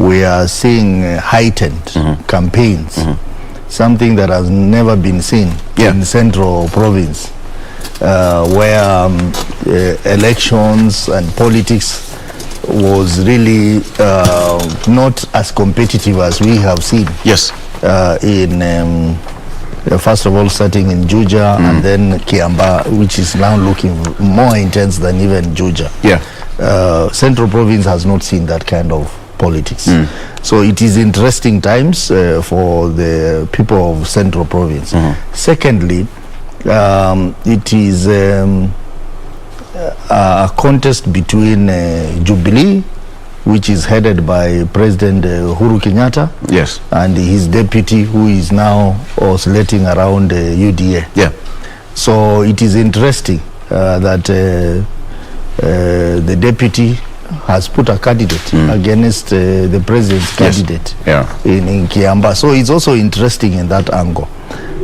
we are seeing heightened campaigns, something that has never been seen in Central Province, where elections and politics was really not as competitive as we have seen. Yes. In first of all starting in Juja and then Kiamba, which is now looking more intense than even Juja. Yeah. Central Province has not seen that kind of politics. So it is interesting times for the people of Central Province. Secondly, it is a contest between Jubilee, which is headed by President Uhuru Kenyatta, yes, and his deputy, who is now oscillating around UDA. Yeah. So it is interesting that the deputy has put a candidate against the president's candidate in Kiamba. So it's also interesting in that angle.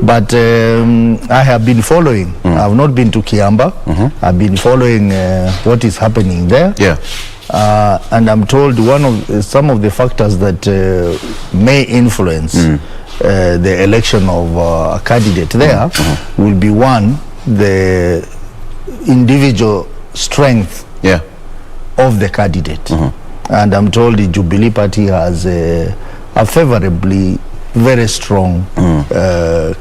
But I have been following. I have not been to Kiamba. I've been following what is happening there. Yeah. And I'm told some of the factors that may influence the election of a candidate there will be, one, the individual strength of the candidate. And I'm told the Jubilee Party has a favorably very strong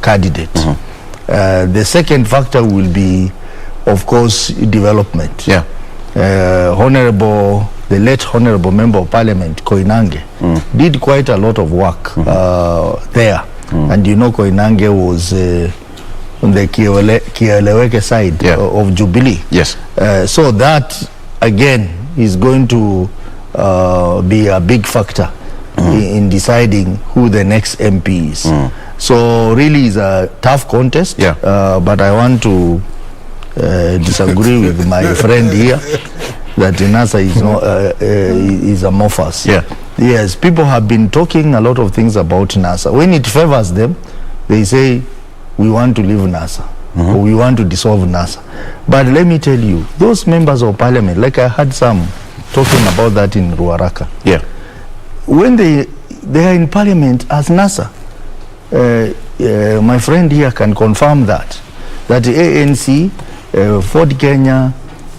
candidate. The second factor will be, of course, development. Yeah. The late Honorable Member of Parliament, Koinange, did quite a lot of work there. And you know, Koinange was on the Kieleweke side of Jubilee. Yes. So that, again, is going to be a big factor in deciding who the next MP is. So really it's a tough contest, but I want to disagree with my friend here that NASA is not is amorphous. Yes, people have been talking a lot of things about NASA. When it favors them, they say we want to leave NASA or we want to dissolve NASA. But let me tell you, those members of parliament, like I had some talking about that in Ruaraka. Yeah. When they are in parliament as NASA, my friend here can confirm that the ANC, Ford Kenya,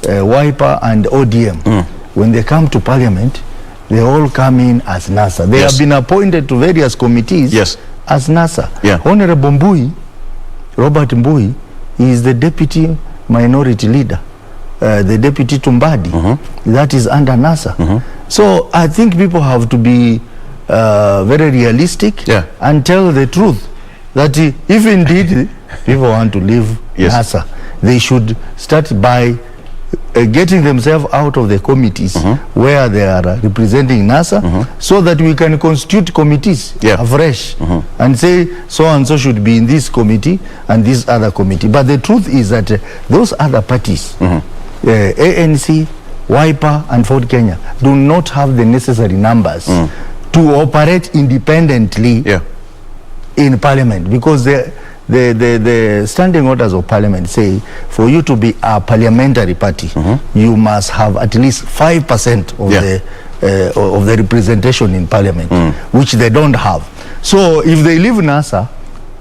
Wiper and ODM, when they come to parliament, they all come in as NASA. They have been appointed to various committees as NASA. Honorable Mbui, Robert Mbui, is the deputy minority leader, the deputy Tumbadi, that is under NASA. So I think people have to be very realistic and tell the truth that if indeed people want to leave NASA, they should start by getting themselves out of the committees where they are representing NASA, so that we can constitute committees afresh and say so and so should be in this committee and this other committee. But the truth is that those other parties, ANC, Wiper and Ford Kenya, do not have the necessary numbers to operate independently in parliament, because the standing orders of parliament say for you to be a parliamentary party, you must have at least 5% of the representation in parliament, which they don't have. So if they leave NASA,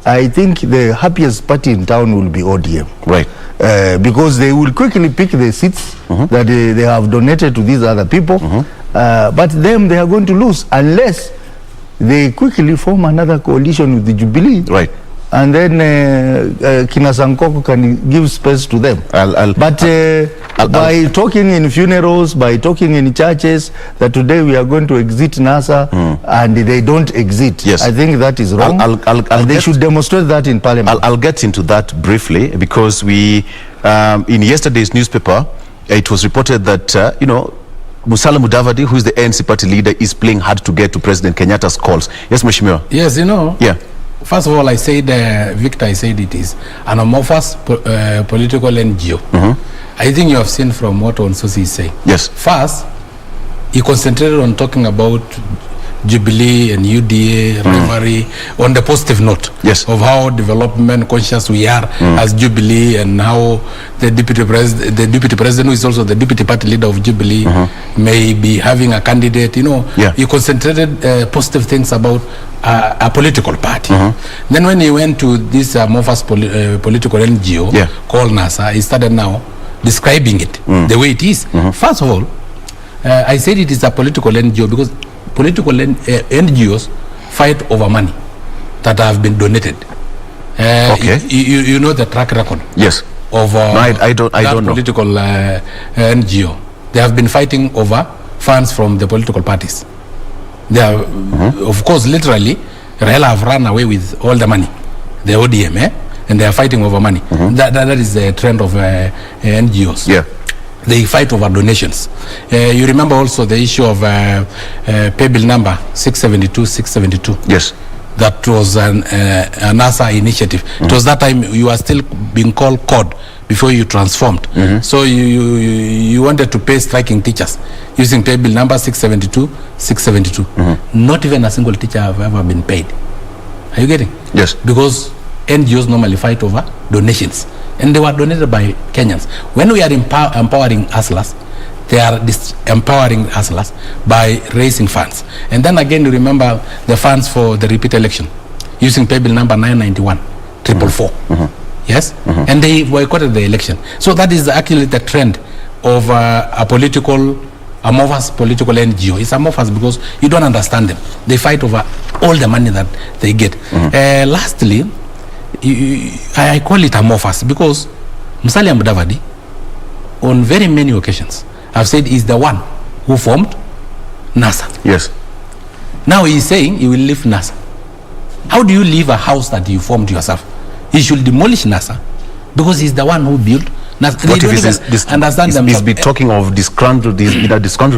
I think the happiest party in town will be ODM. Right. Because they will quickly pick the seats that they have donated to these other people, but them they are going to lose unless they quickly form another coalition with the Jubilee. Right. And then Kina Sankoko can give space to them. By talking in funerals, by talking in churches, that today we are going to exit NASA and they don't exit. I think that is wrong. And they should demonstrate that in parliament. I'll get into that briefly, because we, in yesterday's newspaper, it was reported that, you know, Musalia Mudavadi, who is the ANC party leader, is playing hard to get to President Kenyatta's calls. Yes, Mheshimiwa. Yes, you know. First of all, I said, Victor, I said it is an amorphous political NGO. I think you have seen from what Onsosi is saying. Yes. First, he concentrated on talking about Jubilee and UDA rivalry on the positive note of how development conscious we are as Jubilee, and how the deputy president, who is also the deputy party leader of Jubilee, may be having a candidate. You know, he concentrated positive things about a political party. Then when he went to this amorphous political NGO called NASA, he started now describing it the way it is. First of all, I said it is a political NGO because political NGOs fight over money that have been donated. You know the track record. Yes. Of no, I don't know. Political NGO. They have been fighting over funds from the political parties. They are, of course, literally, Raila have run away with all the money, the ODM, and they are fighting over money. That is the trend of NGOs. Yeah. They fight over donations. You remember also the issue of pay bill number 672. Yes. That was a NASA initiative. It was that time you are still being called COD before you transformed. So you wanted to pay striking teachers using pay bill number 672. Not even a single teacher have ever been paid. Are you getting? Yes. Because NGOs normally fight over donations, and they were donated by Kenyans. When we are empowering hustlers, they are empowering hustlers by raising funds. And then again, you remember the funds for the repeat election using pay bill number 991 444. Yes, and they boycotted the election. So that is actually the trend of a amorphous political NGO. It's amorphous because you don't understand them. They fight over all the money that they get. Lastly, I call it amorphous because Musalia Mudavadi, on very many occasions, have said he's the one who formed NASA. Yes. Now he's saying he will leave NASA. How do you leave a house that you formed yourself? He should demolish NASA because he's the one who built NASA. What if he's been talking of disgruntled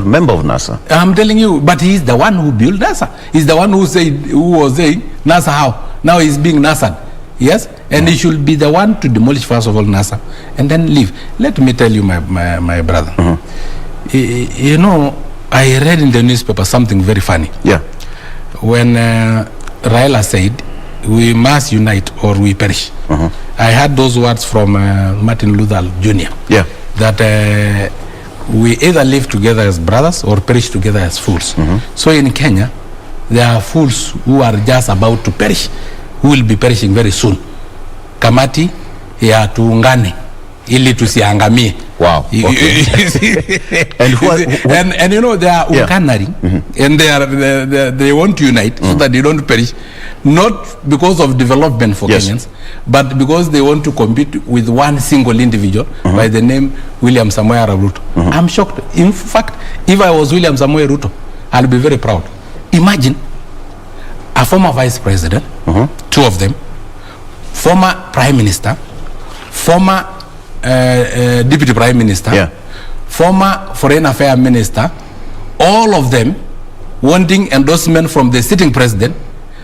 member of NASA? I'm telling you, but he's the one who built NASA. He's the one who was saying NASA how? Now he's being NASA'd. Yes, and he should be the one to demolish first of all NASA and then leave. Let me tell you, my brother. You know, I read in the newspaper something very funny. Yeah. When Raila said, "We must unite or we perish," I heard those words from Martin Luther Jr. Yeah. That we either live together as brothers or perish together as fools. So in Kenya, there are fools who are just about to perish, who will be perishing very soon. Kamati ya tuungane ili tusiangamie. Wow. Okay. and you know they are uncanary, and they want to unite so that they don't perish, not because of development for Kenyans, but because they want to compete with one single individual by the name William Samoei Ruto. I'm shocked. In fact, if I was William Samoei Ruto, I'll be very proud. Imagine a former vice president, two of them, former prime minister, former deputy prime minister, former foreign affairs minister, all of them wanting endorsement from the sitting president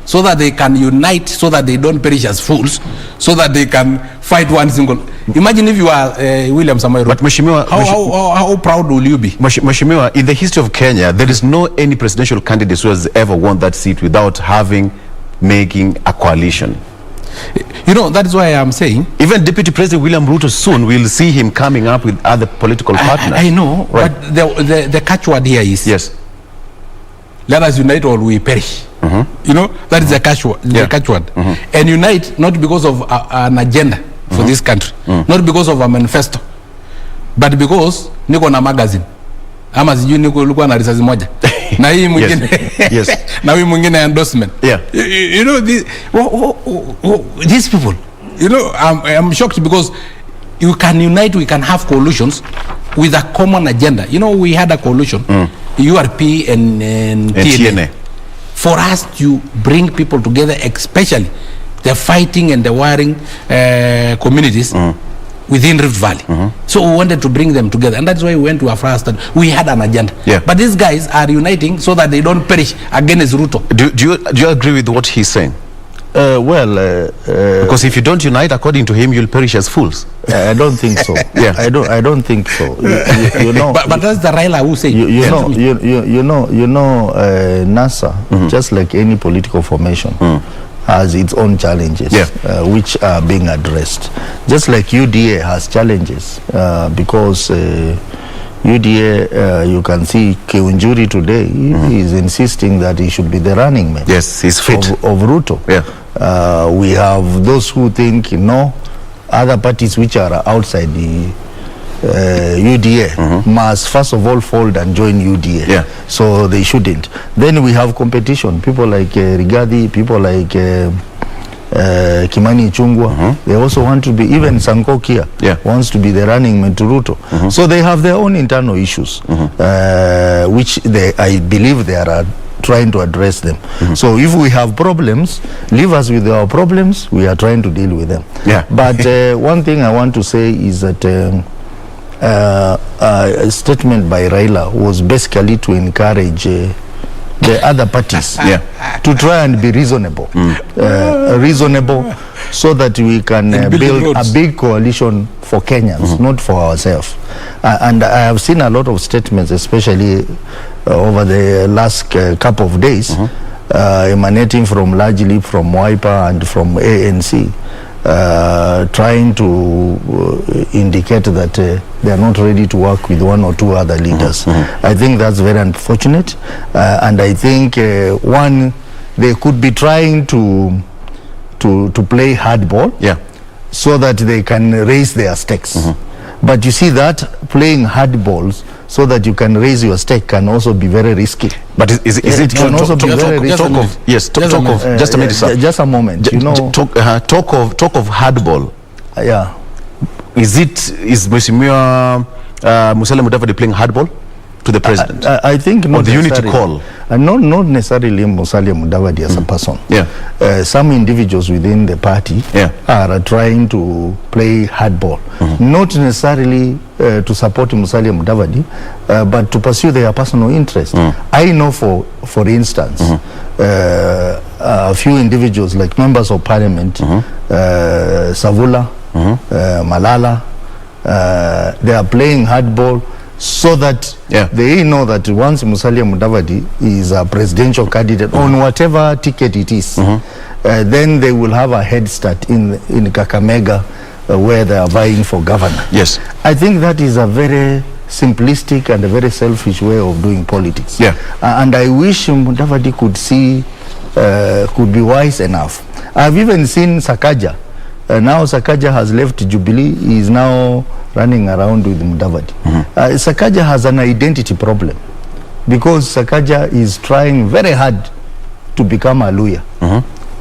so that they can unite, so that they don't perish as fools, so that they can fight one single. Imagine if you are William Samoei Ruto. But Mheshimiwa, how proud will you be? Mheshimiwa, in the history of Kenya, there is no any presidential candidate who has ever won that seat without making a coalition. You know, that is why I'm saying, even Deputy President William Ruto soon will see him coming up with other political partners. I know, right. But the catchword here is, let us unite or we perish. You know, that is the catchword. The catchword. And unite not because of an agenda for this country, not because of a manifesto, but because niko na magazine. Ama sijui niko na risasi moja. Na hii mwingine na hii mwingine endorsement. You know, these people, you know, I'm shocked because you can unite, we can have coalitions with a common agenda. You know, we had a coalition, URP and TNA, for us to bring people together, especially the fighting and the warring communities within Rift Valley. So we wanted to bring them together, and that's why we went to Afra State. We had an agenda. But these guys are uniting so that they don't perish against Ruto. Do you agree with what he's saying? Because if you don't unite, according to him, you'll perish as fools. I don't think so. Yeah. I don't think so. You know, but that's the Raila who said. NASA, just like any political formation, has its own challenges, which are being addressed. Just like UDA has challenges, because UDA, you can see Kiunjuri today, he is insisting that he should be the running mate. Yes, he's fit. Of Ruto. Yeah. We have those who think, other parties which are outside the UDA must first of all fold and join UDA. Yeah. So they shouldn't. Then we have competition. People like Rigathi, people like Kimani Ichung'wah, they also want to be, even Sankokia wants to be the running mate to Ruto. So they have their own internal issues, which I believe they are trying to address them. So if we have problems, leave us with our problems, we are trying to deal with them. Yeah. But one thing I want to say is that a statement by Raila was basically to encourage the other parties to try and be reasonable, so that we can build a big coalition for Kenyans, not for ourselves. And I have seen a lot of statements, especially over the last couple of days, emanating largely from Wiper and from ANC, trying to indicate that they are not ready to work with one or two other leaders. I think that's very unfortunate, and I think they could be trying to play hardball, so that they can raise their stakes. But you see that playing hardballs so that you can raise your stake can also be very risky. But is it can also be very risky? Just a minute, sir. Just a moment. Talk of hardball. Yeah. Is Mheshimiwa Musalia Mudavadi playing hardball to the president? I think not. Or the unity call? Not necessarily Musalia Mudavadi as a person. Some individuals within the party are trying to play hardball. Not necessarily to support Musalia Mudavadi, but to pursue their personal interest. I know, for instance, a few individuals like members of parliament, Savula, Malala, they are playing hardball so that they know that once Musalia Mudavadi is a presidential candidate on whatever ticket it is, then they will have a head start in Kakamega, where they are vying for governor. Yes. I think that is a very simplistic and a very selfish way of doing politics. And I wish Mudavadi could be wise enough. I've even seen Sakaja. Now Sakaja has left Jubilee. He is now running around with Mudavadi. Sakaja has an identity problem, because Sakaja is trying very hard to become a Luya,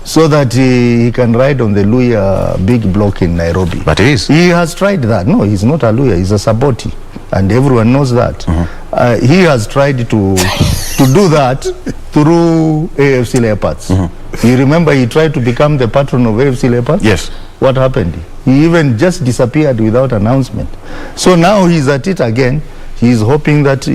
so that he can ride on the Luya big block in Nairobi. But he has tried that. No, he's not a Luya, he's a Saboti, and everyone knows that. He has tried to do that through AFC Leopards. You remember he tried to become the patron of AFC Leopards? Yes. What happened? He even just disappeared without announcement. So now he's at it again. He's hoping that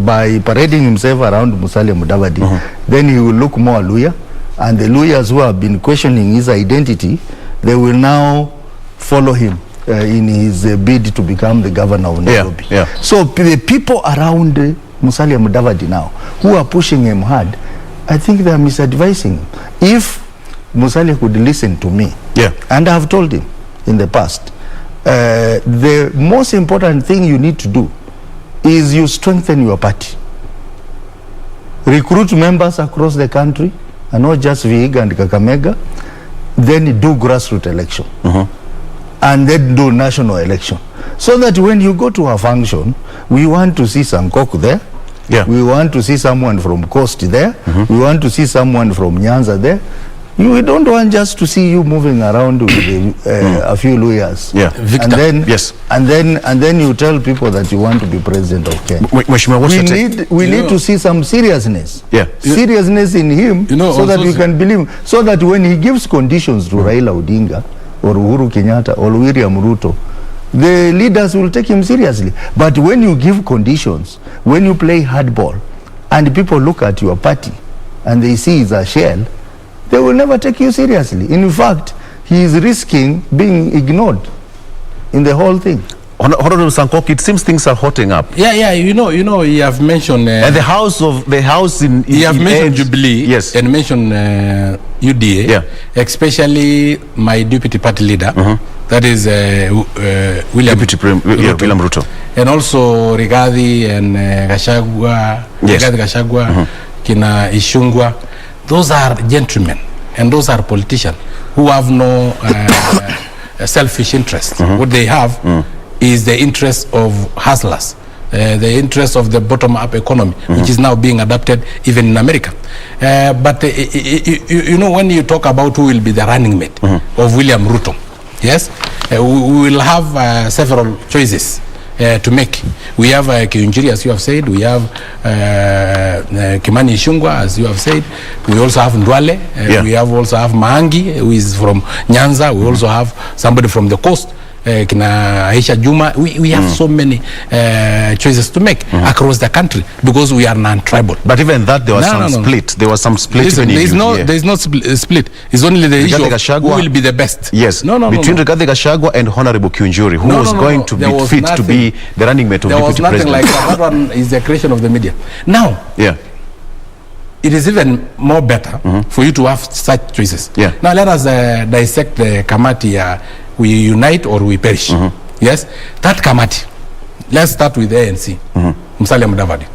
by parading himself around Musalia Mudavadi, then he will look more Luya, and the Luyas who have been questioning his identity, they will now follow him in his bid to become the governor of Nairobi. So the people around Musalia Mudavadi now, who are pushing him hard, I think they are misadvising him. If Musalia could listen to me, and I have told him in the past, the most important thing you need to do is you strengthen your party. Recruit members across the country, and not just Vihiga and Kakamega, then do grassroots election, and then do national election. So that when you go to a function, we want to see Sankok there, we want to see someone from Coast there, we want to see someone from Nyanza there. We don't want just to see you moving around with a few lawyers. And then you tell people that you want to be president of Kenya. We need to see some seriousness. Seriousness in him, so that we can believe. So that when he gives conditions to Raila Odinga or Uhuru Kenyatta or William Ruto, the leaders will take him seriously. But when you give conditions, when you play hardball, and people look at your party and they see it's a shell, they will never take you seriously. In fact, he is risking being ignored in the whole thing. Honorable Sankok, it seems things are hotting up. Yeah, you know, you have mentioned... and the house in you have mentioned Jubilee, yes, and mentioned UDA, yeah, especially my deputy party leader, that is William Ruto. And also Rigathi and Gachagua, yes, Rigathi Gachagua, Kina Ishungwa. Those are gentlemen and those are politicians who have no selfish interest. What they have is the interest of hustlers, the interest of the bottom-up economy, which is now being adopted even in America. But you know, when you talk about who will be the running mate of William Ruto, yes, we will have several choices to make. We have Kiunjiri, as you have said. We have Kimani Ichung'wah, as you have said. We also have Ndwale. We also have Maangi, who is from Nyanza. We also have somebody from the coast, Kina Aisha Juma. We have so many choices to make across the country because we are non-tribal. But even that, there was split. There was some split. Listen, there is no split. It's only the issue of who will be the best. Yes. Between Rigathi Gachagua and Honorable Kiunjuri, who was going to be fit to be the running mate of deputy president. There was nothing like that. That one is the creation of the media. Now, it is even more better for you to have such choices. Now let us dissect the Kamati. We unite or we perish. Yes, that Kamati. Let's start with ANC. Musalia Mudavadi.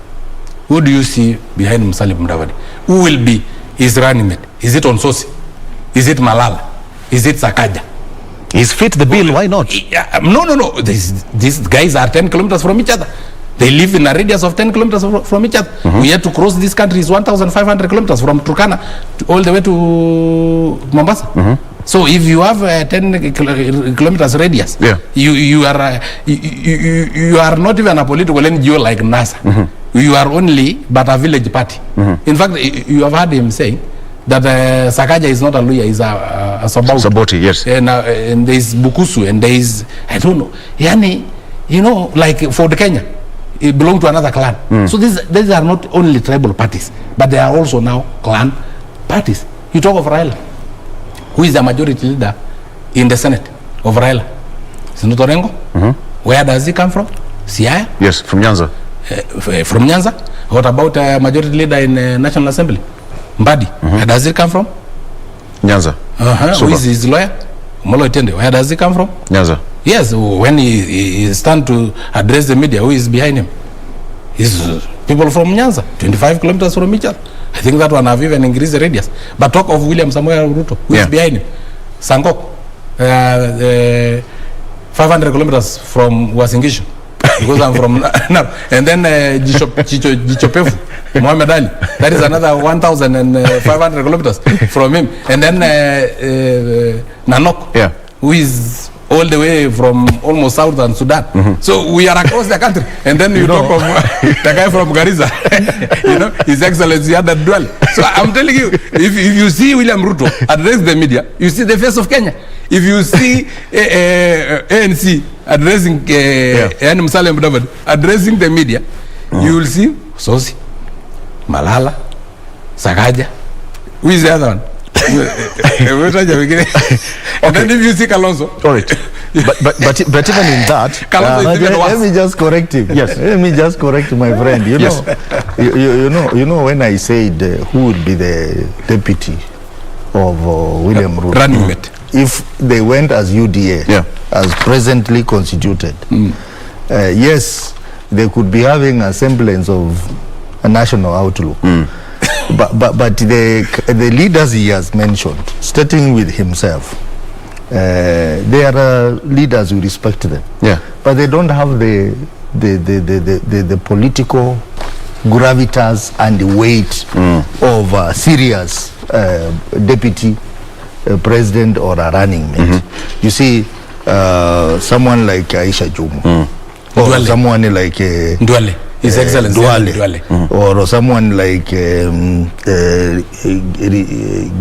Who do you see behind Musalia Mudavadi? Who will be his running mate? Is it Onsosi? Is it Malala? Is it Sakaja? He's fit the bill. Why not? No. These guys are 10 kilometers from each other. They live in a radius of 10 kilometers from each other. We had to cross this country is 1,500 kilometers from Turkana all the way to Mombasa. So if you have 10 kilometers radius, you are not even a political NGO like NASA. You are only but a village party. In fact, you have heard him saying that Sakaja is not a Luya, is a Saboti, yes. And there is Bukusu, and there is, I don't know, Yani, you know, like for the Kenya, it belongs to another clan. So these are not only tribal parties, but they are also now clan parties. You talk of Raila, who is the majority leader in the Senate of Raila. Senator Orengo. Where does he come from? Siaya? Yes, from Nyanza. From Nyanza. What about majority leader in National Assembly? Mbadi. Where does he come from? Nyanza. Who is his lawyer? Molo Itende. Where does he come from? Nyanza. Yes, when he stand to address the media, who is behind him? He's people from Nyanza, 25 kilometers from each other. I think that one have even increased the radius. But talk of William Samuel Ruto, who is behind him. Sankok, 500 kilometers from Wasingishu, because I'm from now. And then Jichopefu, Muhammad Ali, that is another 1,500 kilometers from him. And then Nanok, who is all the way from almost southern Sudan. So we are across the country. And then you talk of the guy from Garissa, you know, His Excellency Adad Dual. So I'm telling you, if you see William Ruto address the media, you see the face of Kenya. If you see ANC addressing Musalia Mudavadi addressing the media, you will see Sosi, Malala, Sakaja. Who is the other one? And then if you see Kalonzo, but even in that, let me just correct him. Yes, let me just correct my friend. You know, you know when I said who would be the deputy of William Ruto, running mate, if they went as UDA, as presently constituted, yes, they could be having a semblance of a national outlook. But the leaders he has mentioned, starting with himself, they are leaders who respect them. But they don't have the political gravitas and the weight of a serious deputy president or a running mate. You see, someone like Aisha Juma, or Ndwale. someone like Ndwale. His Excellency Ndwale, or someone like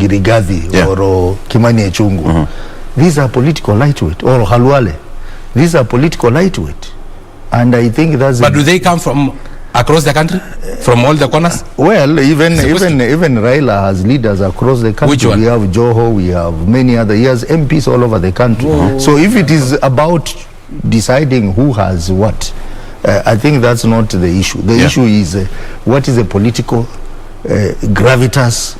Rigathi or Kimani Ichung'wah. These are political lightweight, or Halwale. These are political lightweight, and I think that's. But do they come from across the country from all the corners? Well, even Raila has leaders across the country. Which one? We have Joho, we have many other. He has MPs all over the country. Whoa. So if it is about deciding who has what, I think that's not the issue. The issue is what is the political gravitas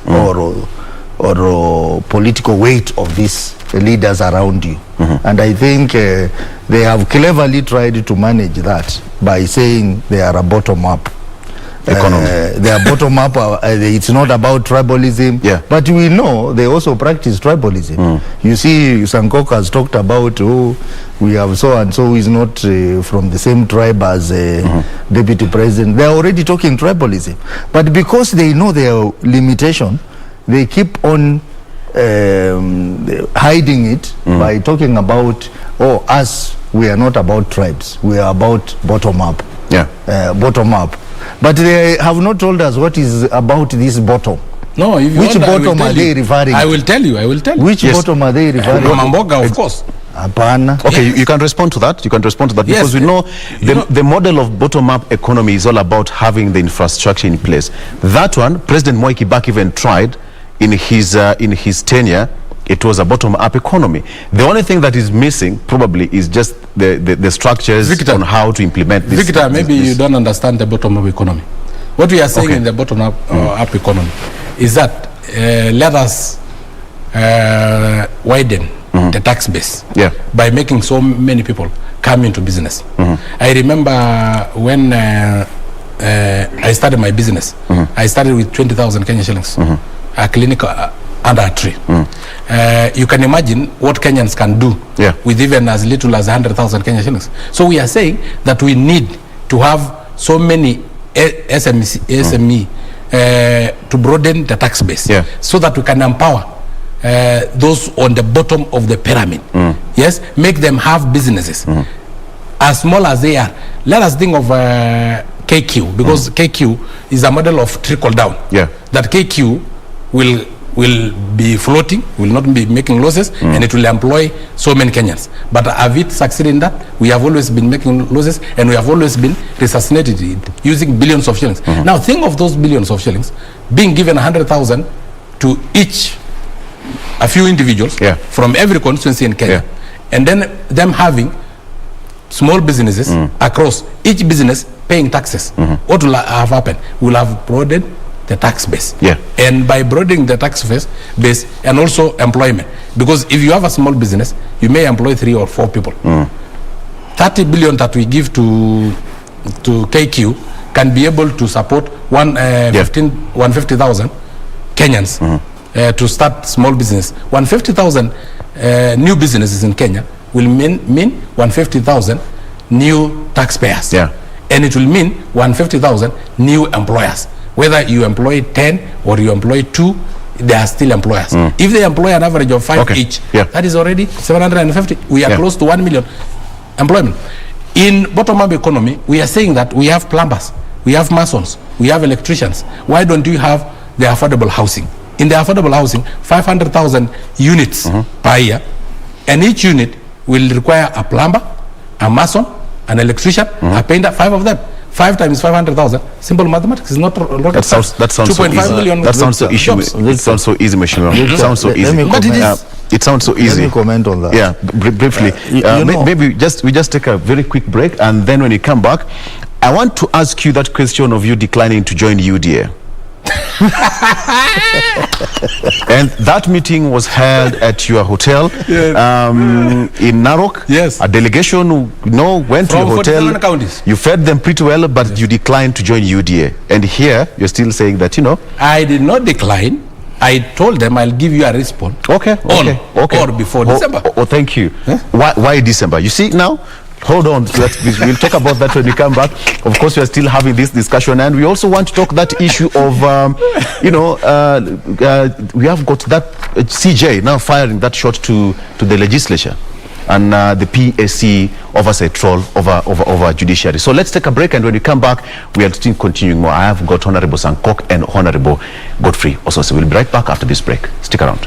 or political weight of these leaders around you. And I think they have cleverly tried to manage that by saying they are a bottom-up economy. They are bottom-up. It's not about tribalism. Yeah. But we know they also practice tribalism. You see, Sankok has talked about, we have so-and-so who is not from the same tribe as deputy president. They are already talking tribalism. But because they know their limitation, they keep on hiding it by talking about, us, we are not about tribes, we are about bottom-up. Bottom-up. But they have not told us what is about this bottom. No, if you which want, bottom are they referring? I will tell you. Which bottom are they referring to? Mamboga, of course. Apana. Okay, you can respond to that. You can respond to that because we know the model of bottom-up economy is all about having the infrastructure in place. That one, President Mwai Kibaki even tried in his tenure. It was a bottom-up economy. The only thing that is missing probably is just the structures on how to implement this. Victor, maybe you don't understand the bottom-up economy. What we are saying in the bottom-up economy is that let us widen the tax base by making so many people come into business. I remember when I started my business, I started with 20,000 Kenya shillings, a clinic under a tree. You can imagine what Kenyans can do with even as little as 100,000 Kenya shillings. So we are saying that we need to have so many SME to broaden the tax base so that we can empower those on the bottom of the pyramid. Yes, make them have businesses as small as they are. Let us think of KQ, because KQ is a model of trickle down. That KQ will be floating, will not be making losses, and it will employ so many Kenyans. But have it succeeded in that? We have always been making losses, and we have always been resuscitated using billions of shillings. Now think of those billions of shillings being given 100,000 to each, a few individuals from every constituency in Kenya, and then them having small businesses across, each business paying taxes. What will have happened? We'll have broadened the tax base. And by broadening the tax base and also employment, because if you have a small business, you may employ 3 or 4 people. 30 billion that we give to KQ can be able to support 150,000 Kenyans to start small business. 150,000 new businesses in Kenya will mean 150,000 new taxpayers. And it will mean 150,000 new employers. Whether you employ 10 or you employ 2, they are still employers. If they employ an average of 5 each, that is already 750. We are close to 1 million employment. In bottom-up economy, we are saying that we have plumbers, we have masons, we have electricians. Why don't you have the affordable housing? In the affordable housing, 500,000 units per year, and each unit will require a plumber, a mason, an electrician, a painter, 5 of them. 5 times 500,000. Simple mathematics is not rocket science. That sounds so easy. That sounds so easy. It sounds so easy, Mheshimiwa. It sounds so easy. But it sounds so easy. Let me comment on that. Yeah, briefly. Maybe we just take a very quick break, and then when you come back, I want to ask you that question of you declining to join UDA. And that meeting was held at your hotel in Narok. A delegation went to your hotel. You fed them pretty well, but you declined to join UDA. And here you're still saying that, I did not decline. I told them I'll give you a response. Or before December. Thank you. Why December? You see now. Hold on, we'll talk about that when we come back. Of course, we are still having this discussion, and we also want to talk that issue of, we have got that CJ now firing that shot to the legislature and the PAC oversight role over Judiciary. So let's take a break, and when we come back, we are still continuing more. I have got Honorable Sankok and Honorable Godfrey also. So we'll be right back after this break. Stick around.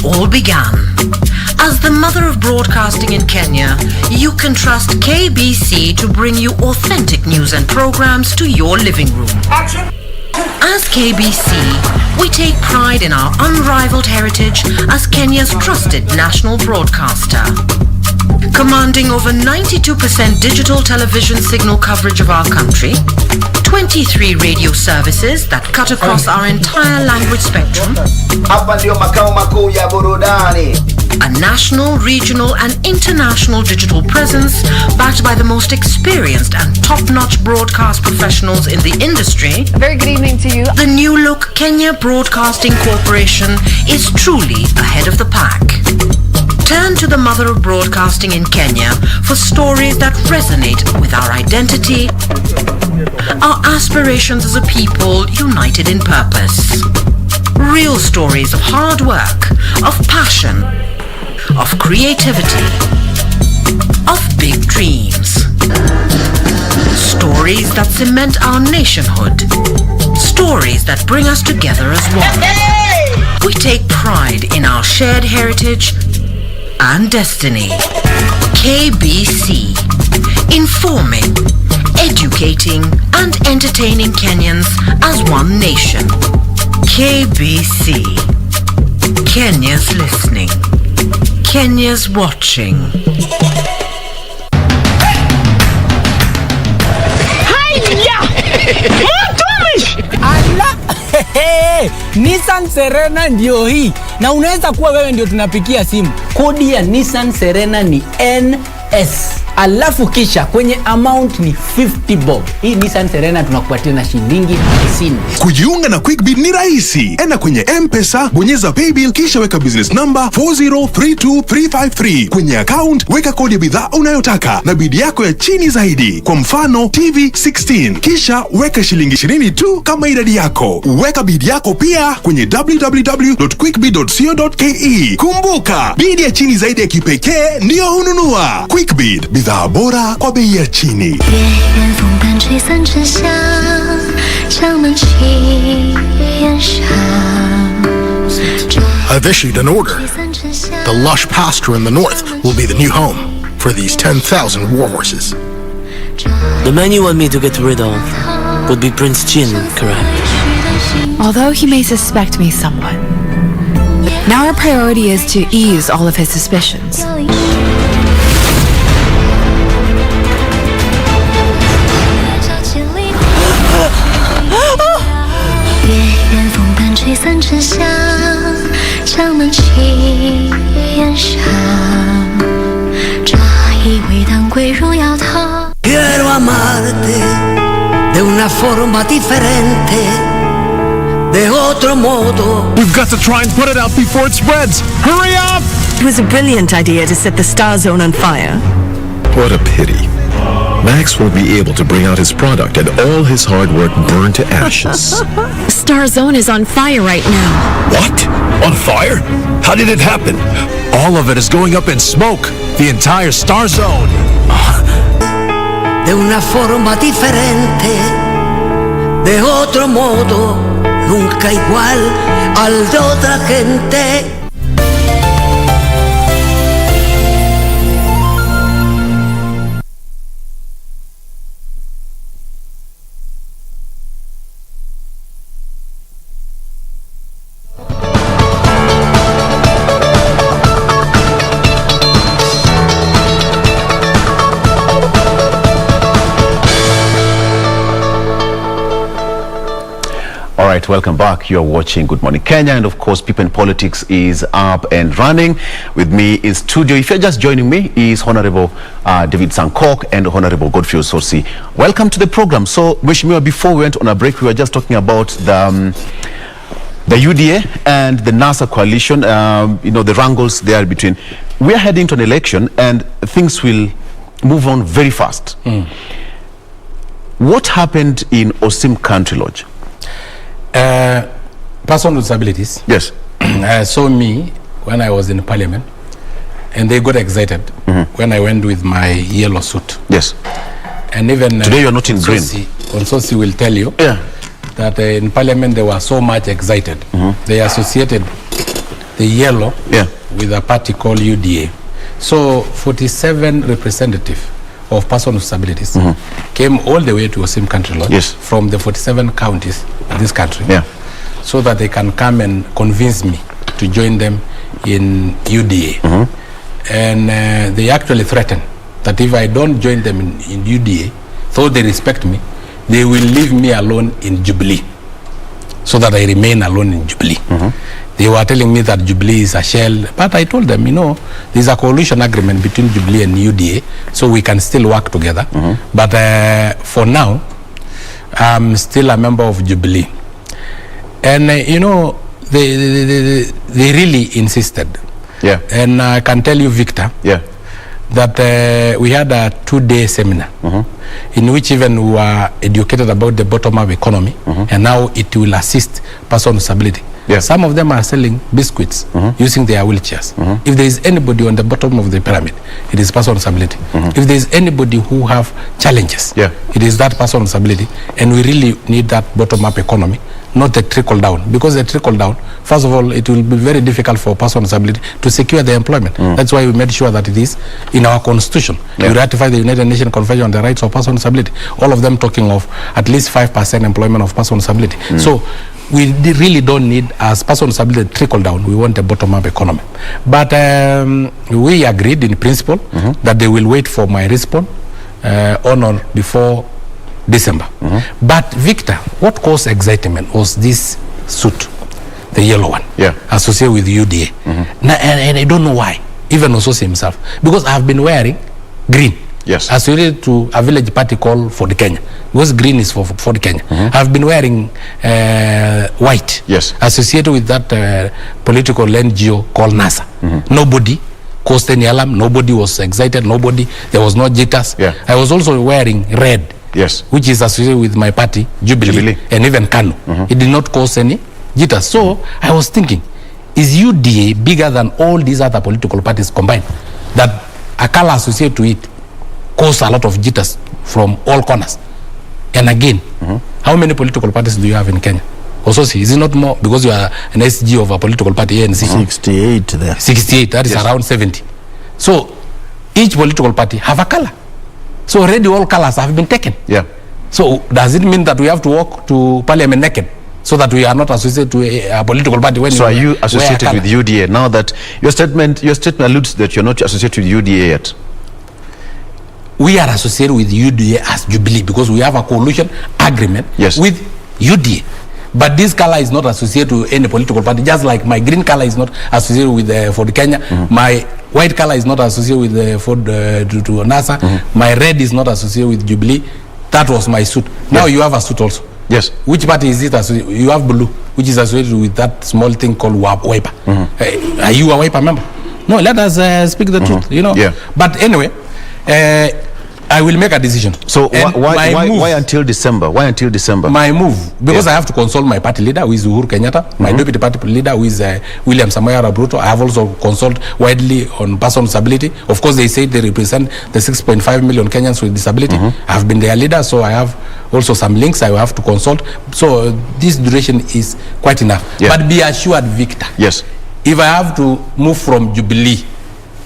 all began. As the mother of broadcasting in Kenya, you can trust KBC to bring you authentic news and programs to your living room. As KBC, we take pride in our unrivaled heritage as Kenya's trusted national broadcaster. Commanding over 92% digital television signal coverage of our country, 23 radio services that cut across our entire language spectrum, a national, regional and international digital presence backed by the most experienced and top-notch broadcast professionals in the industry. A very good evening to you. The new look Kenya Broadcasting Corporation is truly ahead of the pack. Turn to the mother of broadcasting in Kenya for stories that resonate with our identity, our aspirations as a people united in purpose. Real stories of hard work, of passion, of creativity, of big dreams. Stories that cement our nationhood. Stories that bring us together as one. We take pride in our shared heritage and destiny. KBC, informing, educating and entertaining Kenyans as one nation. KBC, Kenya's listening, Kenya's watching. Nissan Serena ndio hii, na unaweza kuwa wewe ndio tunapikia simu. Kodi ya Nissan Serena ni NS, alafu kisha kwenye amount ni 50 bob. Hii Nissan Serena tunakupatia na shilingi 50. Kujiunga na QuickBid ni rahisi. Enda kwenye M-Pesa, bonyeza paybill kisha weka business number 4032353. Kwenye account weka kodi ya bidhaa unayotaka na bid yako ya chini zaidi. Kwa mfano TV 16, kisha weka shilingi 20 tu kama idadi yako. Weka bid yako pia kwenye www.quickbid.co.ke. Kumbuka, bid ya chini zaidi ya kipekee ndio hununua. QuickBid, bidhaa bora kwa bei ya chini. I've issued an order. The lush pasture in the north will be the new home for these 10,000 warhorses. The man you want me to get rid of would be Prince Jin, correct? Although he may suspect me somewhat, now our priority is to ease all of his suspicions. Quiero amarte de una forma diferente, de otro modo. We've got to try and put it out before it spreads. Hurry up! It was a brilliant idea to set the Star Zone on fire. What a pity. Max won't be able to bring out his product and all his hard work burned to ashes. Star Zone is on fire right now. What? On fire? How did it happen? All of it is going up in smoke. The entire Star Zone. De una forma diferente, de otro modo, nunca igual al de otra gente. Alright, welcome back. You're watching Good Morning Kenya, and of course People in Politics is up and running. With me in studio, if you're just joining me, is Honorable David Sankok and Honorable Godfrey Osotsi. Welcome to the program. So, Mheshimiwa, before we went on a break, we were just talking about the UDA and the NASA coalition, the wrangles there between. We are heading to an election and things will move on very fast. What happened in Osim Country Lodge? Person with disabilities. Yes. Saw me when I was in Parliament, and they got excited when I went with my yellow suit. Yes. And even today you're not in green. Onsosi will tell you that in Parliament they were so much excited. They associated the yellow with a party called UDA. So 47 representatives of persons with disabilities came all the way to Osim country law from the 47 counties in this country so that they can come and convince me to join them in UDA. And they actually threatened that if I don't join them in UDA, though they respect me, they will leave me alone in Jubilee, so that I remain alone in Jubilee. They were telling me that Jubilee is a shell, but I told them, you know, there's a coalition agreement between Jubilee and UDA, so we can still work together. But for now, I'm still a member of Jubilee. And, you know, they really insisted. And I can tell you, Victor, that we had a 2-day seminar in which even we were educated about the bottom-up economy and how it will assist persons with disability. Some of them are selling biscuits using their wheelchairs. If there is anybody on the bottom of the pyramid, it is person with disability. If there is anybody who have challenges, it is that person with disability. And we really need that bottom-up economy, not the trickle-down. Because the trickle-down, first of all, it will be very difficult for person with disability to secure their employment. That's why we made sure that it is in our constitution. We ratify the United Nations Convention on the Rights of Persons with Disability. All of them talking of at least 5% employment of persons with disability. So we really don't need, as persons with disability, trickle down. We want a bottom-up economy. But we agreed in principle that they will wait for my response on or before December. But Victor, what caused excitement was this suit, the yellow one, associated with UDA. And I don't know why, even Ososi himself, because I have been wearing green. Associated to a village party called Ford Kenya, because green is for Ford Kenya. I've been wearing white, associated with that political NGO called NASA. Nobody caused any alarm, nobody was excited, there was no jitters. I was also wearing red, which is associated with my party, Jubilee. And even Kanu. It did not cause any jitters. So I was thinking, is UDA bigger than all these other political parties combined? That a color associated to it cause a lot of jitters from all corners. And again, how many political parties do you have in Kenya? Also, is it not more, because you are an SG of a political party, ANC? 68 there. 68, that is around 70. So each political party have a color. So already all colors have been taken. So does it mean that we have to walk to parliament naked, so that we are not associated to a political party? When so are you associated with UDA now that your statement alludes that you're not associated with UDA yet? We are associated with UDA as Jubilee because we have a coalition agreement with UDA. But this color is not associated to any political party, just like my green color is not associated with Ford Kenya. My white color is not associated with Ford to NASA. My red is not associated with Jubilee. That was my suit. Now you have a suit also. Which party is it associated? You have blue, which is associated with that small thing called wiper. Are you a wiper member? No, let us speak the truth, you know. But anyway, I will make a decision. So why until December? Why until December? My move, because I have to consult my party leader, who is Uhuru Kenyatta, my deputy party leader, who is William Samoei Arap Ruto. I have also consulted widely on persons with disability. Of course, they say they represent the 6.5 million Kenyans with disability. I have been their leader, so I have also some links I will have to consult. So this duration is quite enough. But be assured, Victor, if I have to move from Jubilee,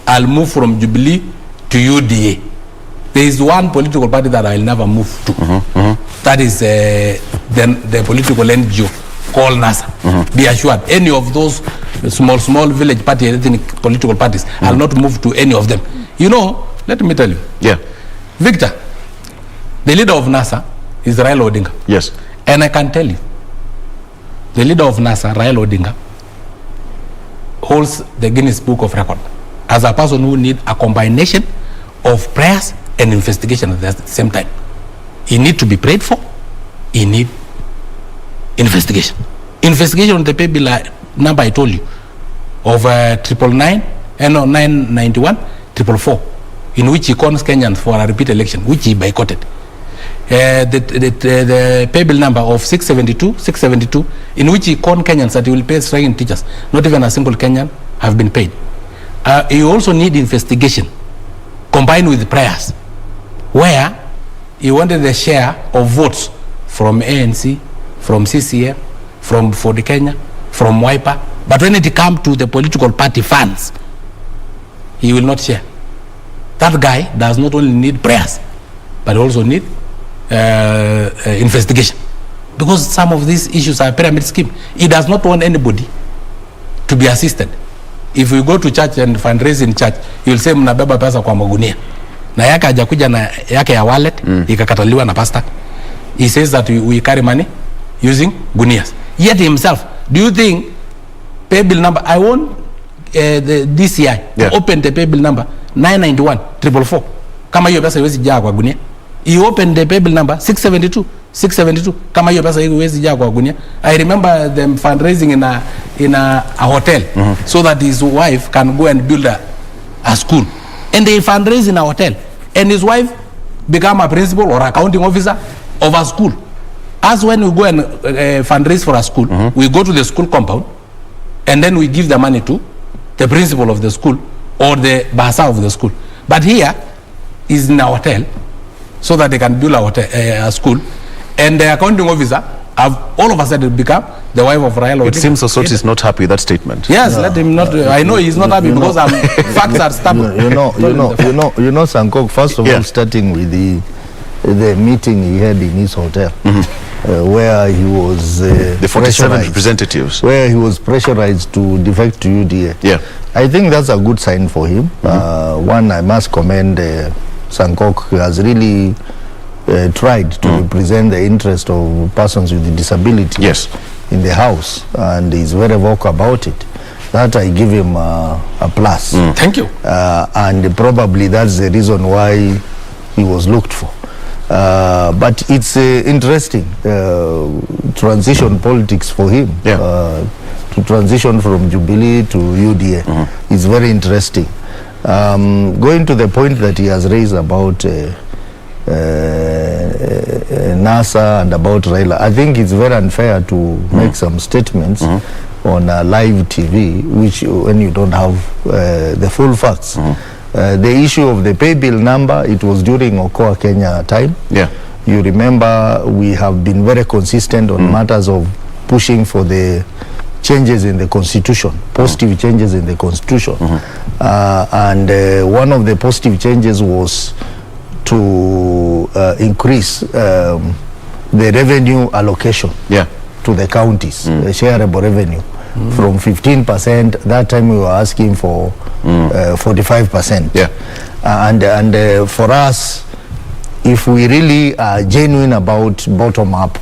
I'll move from Jubilee to UDA. There is one political party that I will never move to. That is the political NGO called NASA. Be assured, any of those small village party, ethnic political parties, I'll not move to any of them. You know, let me tell you. Victor, the leader of NASA is Raila Odinga. And I can tell you, the leader of NASA, Raila Odinga, holds the Guinness Book of Record as a person who needs a combination of prayers and investigation at the same time. He need to be prayed for. He need investigation. Investigation on the pay bill number I told you of 991 444, in which he cons Kenyans for a repeat election, which he boycotted. The pay bill number of 672, in which he conned Kenyans that he will pay striking teachers. Not even a single Kenyan have been paid. You also need investigation combined with prayers, where he wanted the share of votes from ANC, from CCM, from Ford Kenya, from Wiper, But when it comes to the political party funds, he will not share. That guy does not only need prayers, but also need investigation. Because some of these issues are pyramid scheme. He does not want anybody to be assisted. If we go to church and fundraise in church, he will say mnabeba pesa kwa magunia. Na yake hajakuja na yake ya wallet, ikakataliwa na pastor. He says that we carry money using gunias. Yet himself, do you think pay bill number, I want the DCI to open the pay bill number 991-444. Kama hiyo pesa iwezi jaa kwa gunia. He opened the pay bill number 672. Kama hiyo pesa iwezi jaa kwa gunia. I remember them fundraising in a hotel so that his wife can go and build a school. And they fundraise in a hotel. And his wife become a principal or accounting officer of a school. As when we go and fundraise for a school, we go to the school compound and then we give the money to the principal of the school or the basa of the school. But here is in a hotel so that they can build a school, and the accounting officer have all of a sudden become the wife of Raila. It seems Osot is not happy with that statement. Yes, let him not. I know he's not happy because facts are stubborn. You know, Sankok. First of all, starting with the meeting he had in his hotel, where he was the 47 representatives, where he was pressurized to defect to UDA. Yeah, I think that's a good sign for him. One, I must commend Sankok, who has really tried to represent the interest of persons with disability in the House, and he's very vocal about it. That I give him a plus. Thank you. And probably that's the reason why he was looked for. But it's interesting transition politics for him. To transition from Jubilee to UDA is very interesting. Going to the point that he has raised about NASA and about Raila, I think it's very unfair to make some statements on live TV, which when you don't have the full facts. The issue of the pay bill number, it was during Okoa Kenya time. You remember we have been very consistent on matters of pushing for the changes in the constitution, positive changes in the constitution. And one of the positive changes was to increase the revenue allocation to the counties, the shareable revenue, from 15%. That time we were asking for 45%. And for us, if we really are genuine about bottom-up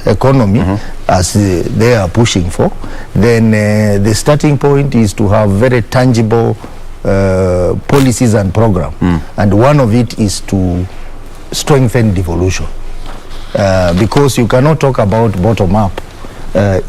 economy, as they are pushing for, then the starting point is to have very tangible policies and program, and one of it is to strengthen devolution, because you cannot talk about bottom-up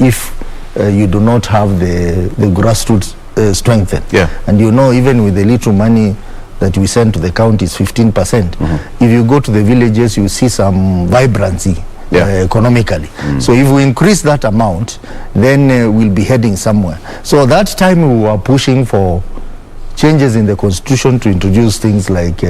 if you do not have the grassroots strengthened. And you know, even with the little money that we send to the counties, 15%, if you go to the villages, you see some vibrancy economically. So if we increase that amount, then we'll be heading somewhere. So that time we were pushing for changes in the constitution to introduce things like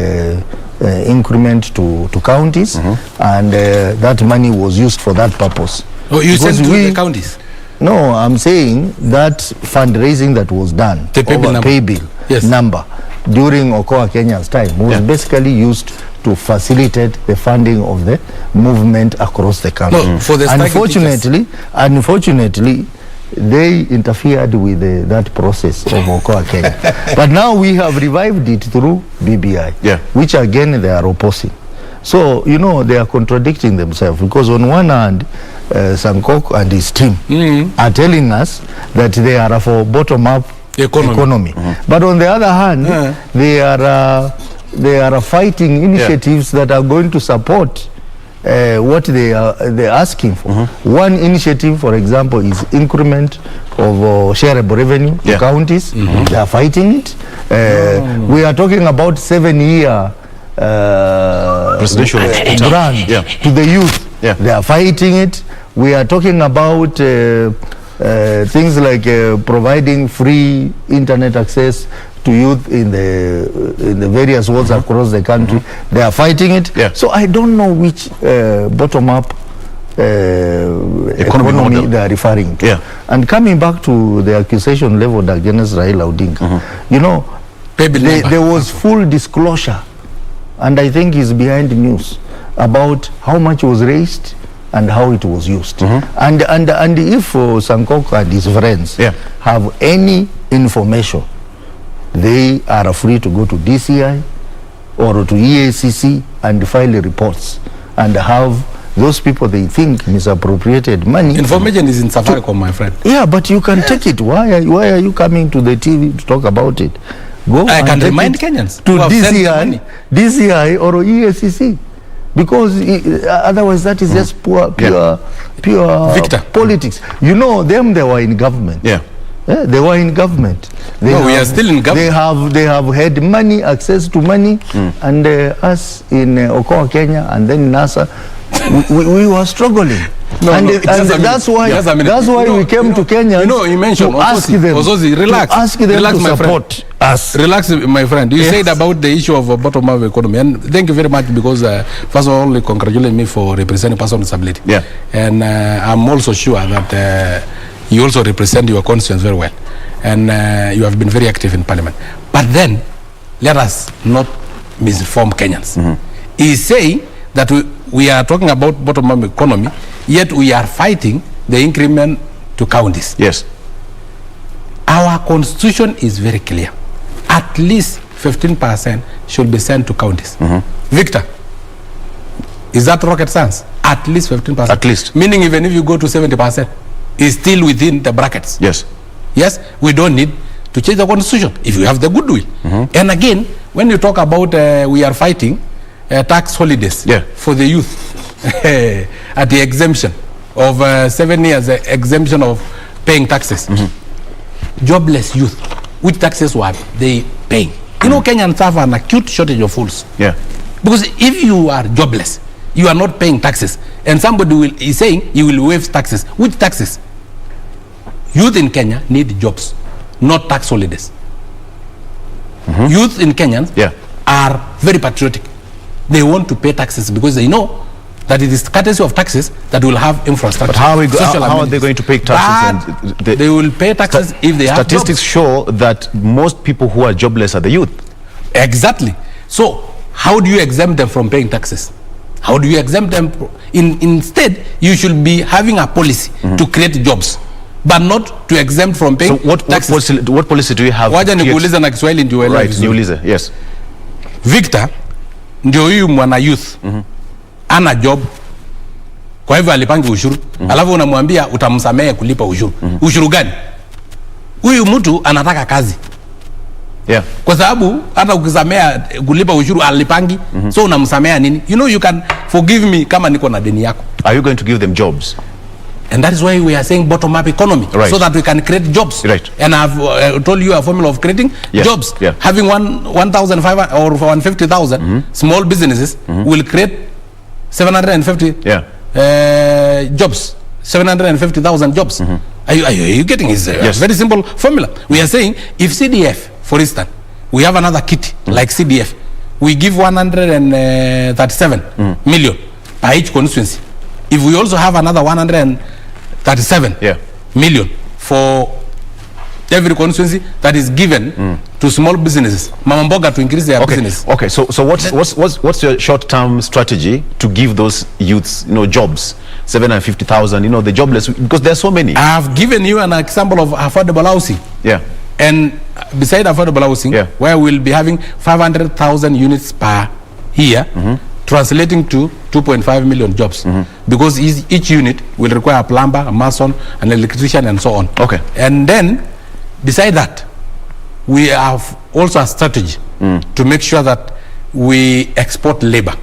increment to counties, and that money was used for that purpose. Oh, you sent to the counties? No, I'm saying that fundraising that was done, the pay bill number during Okoa Kenya's time was basically used to facilitate the funding of the movement across the country. No, for the unfortunately, they interfered with that process of Okoa Kenya. But now we have revived it through BBI, which again they are opposing. So, you know, they are contradicting themselves, because on one hand, Sankok and his team are telling us that they are for bottom-up economy. But on the other hand, they are fighting initiatives that are going to support what they're asking for. One initiative, for example, is increment of shareable revenue to counties. They are fighting it. We are talking about 7-year presidential grant to the youth. They are fighting it. We are talking about things like providing free internet access to youth in the various wards across the country. They are fighting it. So I don't know which bottom-up economy they are referring to. Yeah. And coming back to the accusation leveled against Raila Odinga, you know, there was full disclosure, and I think is behind news about how much was raised and how it was used. And if Sankok and his friends have any information, they are free to go to DCI or to EACC and file reports and have those people they think misappropriated money. Information is in Safaricom, my friend. Yeah, but you can take it. Why are you coming to the TV to talk about it? Go I and can take remind it Kenyans to who have sent the money. DCI or EACC, because otherwise that is just pure Victor. politics. You know them, they were in government. Yeah. They were in government. We are still in government. They have had money, access to money, and us in Okoa, Kenya, and then NASA, we were struggling. That's why we came to Kenya. You mentioned to ask them. Relax, to my support friend. Us. Relax, my friend. You said about the issue of bottom-up economy, and thank you very much because first of all, you congratulate me for representing person with disability. Yeah. And I'm also sure that you also represent your constituents very well, and you have been very active in Parliament. But then, let us not misinform Kenyans. He's saying that we are talking about bottom-up economy, yet we are fighting the increment to counties. Yes. Our constitution is very clear. At least 15% should be sent to counties. Victor, is that rocket science? At least 15%. At least. Meaning even if you go to 70%, it's still within the brackets. Yes. Yes, we don't need to change the constitution if you have the goodwill. And again, when you talk about we are fighting tax holidays for the youth at the exemption of 7 years exemption of paying taxes. Jobless youth, which taxes were they paying? You know, Kenyans have an acute shortage of fools. Yeah. Because if you are jobless, you are not paying taxes, and somebody is saying you will waive taxes. Which taxes? Youth in Kenya need jobs, not tax holidays. Youth in Kenyans are very patriotic. They want to pay taxes because they know that it is courtesy of taxes that will have infrastructure. But how are they going to pay taxes? And they will pay taxes if they have statistics show that most people who are jobless are the youth. Exactly. So how do you exempt them from paying taxes? How do you exempt them? Instead, you should be having a policy to create jobs, but not to exempt from paying taxes. What policy do you have? Waja nikuulize na Kiswahili ndio uelewe. Right, niulize. Yes. Victor, ndio huyu mwana youth ana job, kwa hivyo alipangi ushuru, alafu unamwambia utamsamehe kulipa ushuru. Ushuru gani? Huyu mtu anataka kazi. Yeah. Kwa sababu hata ukisamea kulipa ushuru alipangi, so unamsamea nini? You know, you can forgive me kama niko na deni yako. Are you going to give them jobs? And that is why we are saying bottom-up economy, so that we can create jobs. Right. And I've told you a formula of creating jobs. Yeah. Having 1,500 or 150,000 small businesses will create 750 jobs. 750,000 jobs. Are you getting it? Yes. Very simple formula. We are saying if CDF, for instance, we have another kit like CDF, we give 137 million per each constituency. If we also have another 137 million for every constituency that is given to small businesses, Mama Mboga, to increase their business. Okay. So what's your short-term strategy to give those youths, jobs? 750,000, the jobless, because there are so many. I have given you an example of affordable housing. Yeah. And beside affordable housing, where we'll be having 500,000 units per year, translating to 2.5 million jobs, because each unit will require a plumber, a mason, an electrician, and so on. Okay. And then, beside that, we have also a strategy to make sure that we export labor,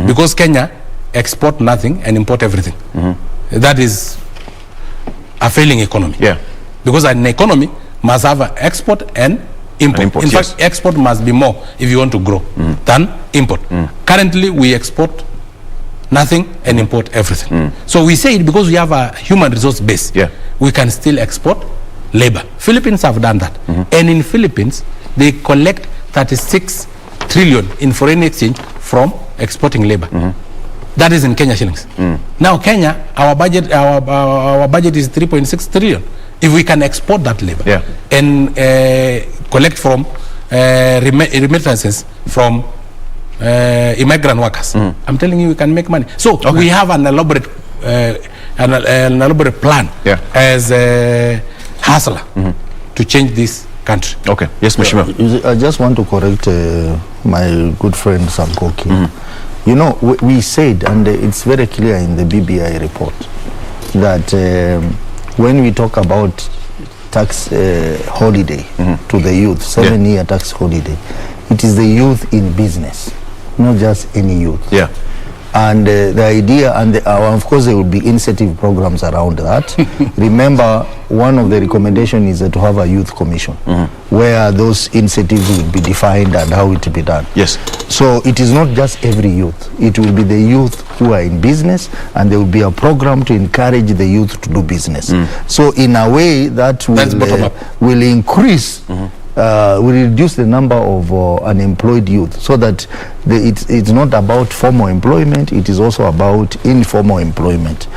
because Kenya export nothing and import everything. That is a failing economy. Yeah. Because an economy must have export and import. In fact, export must be more if you want to grow than import. Currently, we export nothing and import everything. So we say it because we have a human resource base. We can still export labor. Philippines have done that. And in Philippines, they collect 36 trillion in foreign exchange from exporting labor. That is in Kenya shillings. Now Kenya, our budget is 3.6 trillion. If we can export that labor and collect from remittances from immigrant workers, I'm telling you, we can make money. So we have an elaborate plan as a hustler to change this country. Okay. Yes, Mheshimiwa. I just want to correct my good friend Sankoki. You know, we said, and it's very clear in the BBI report, that when we talk about tax holiday to the youth, 7-year tax holiday, it is the youth in business, not just any youth. Yeah. And the idea, and of course there will be incentive programs around that. Remember, one of the recommendations is to have a youth commission where those incentives will be defined and how it will be done. Yes. So it is not just every youth. It will be the youth who are in business, and there will be a program to encourage the youth to do business. So in a way that will increase will reduce the number of unemployed youth, so that it's not about formal employment, it is also about informal employment.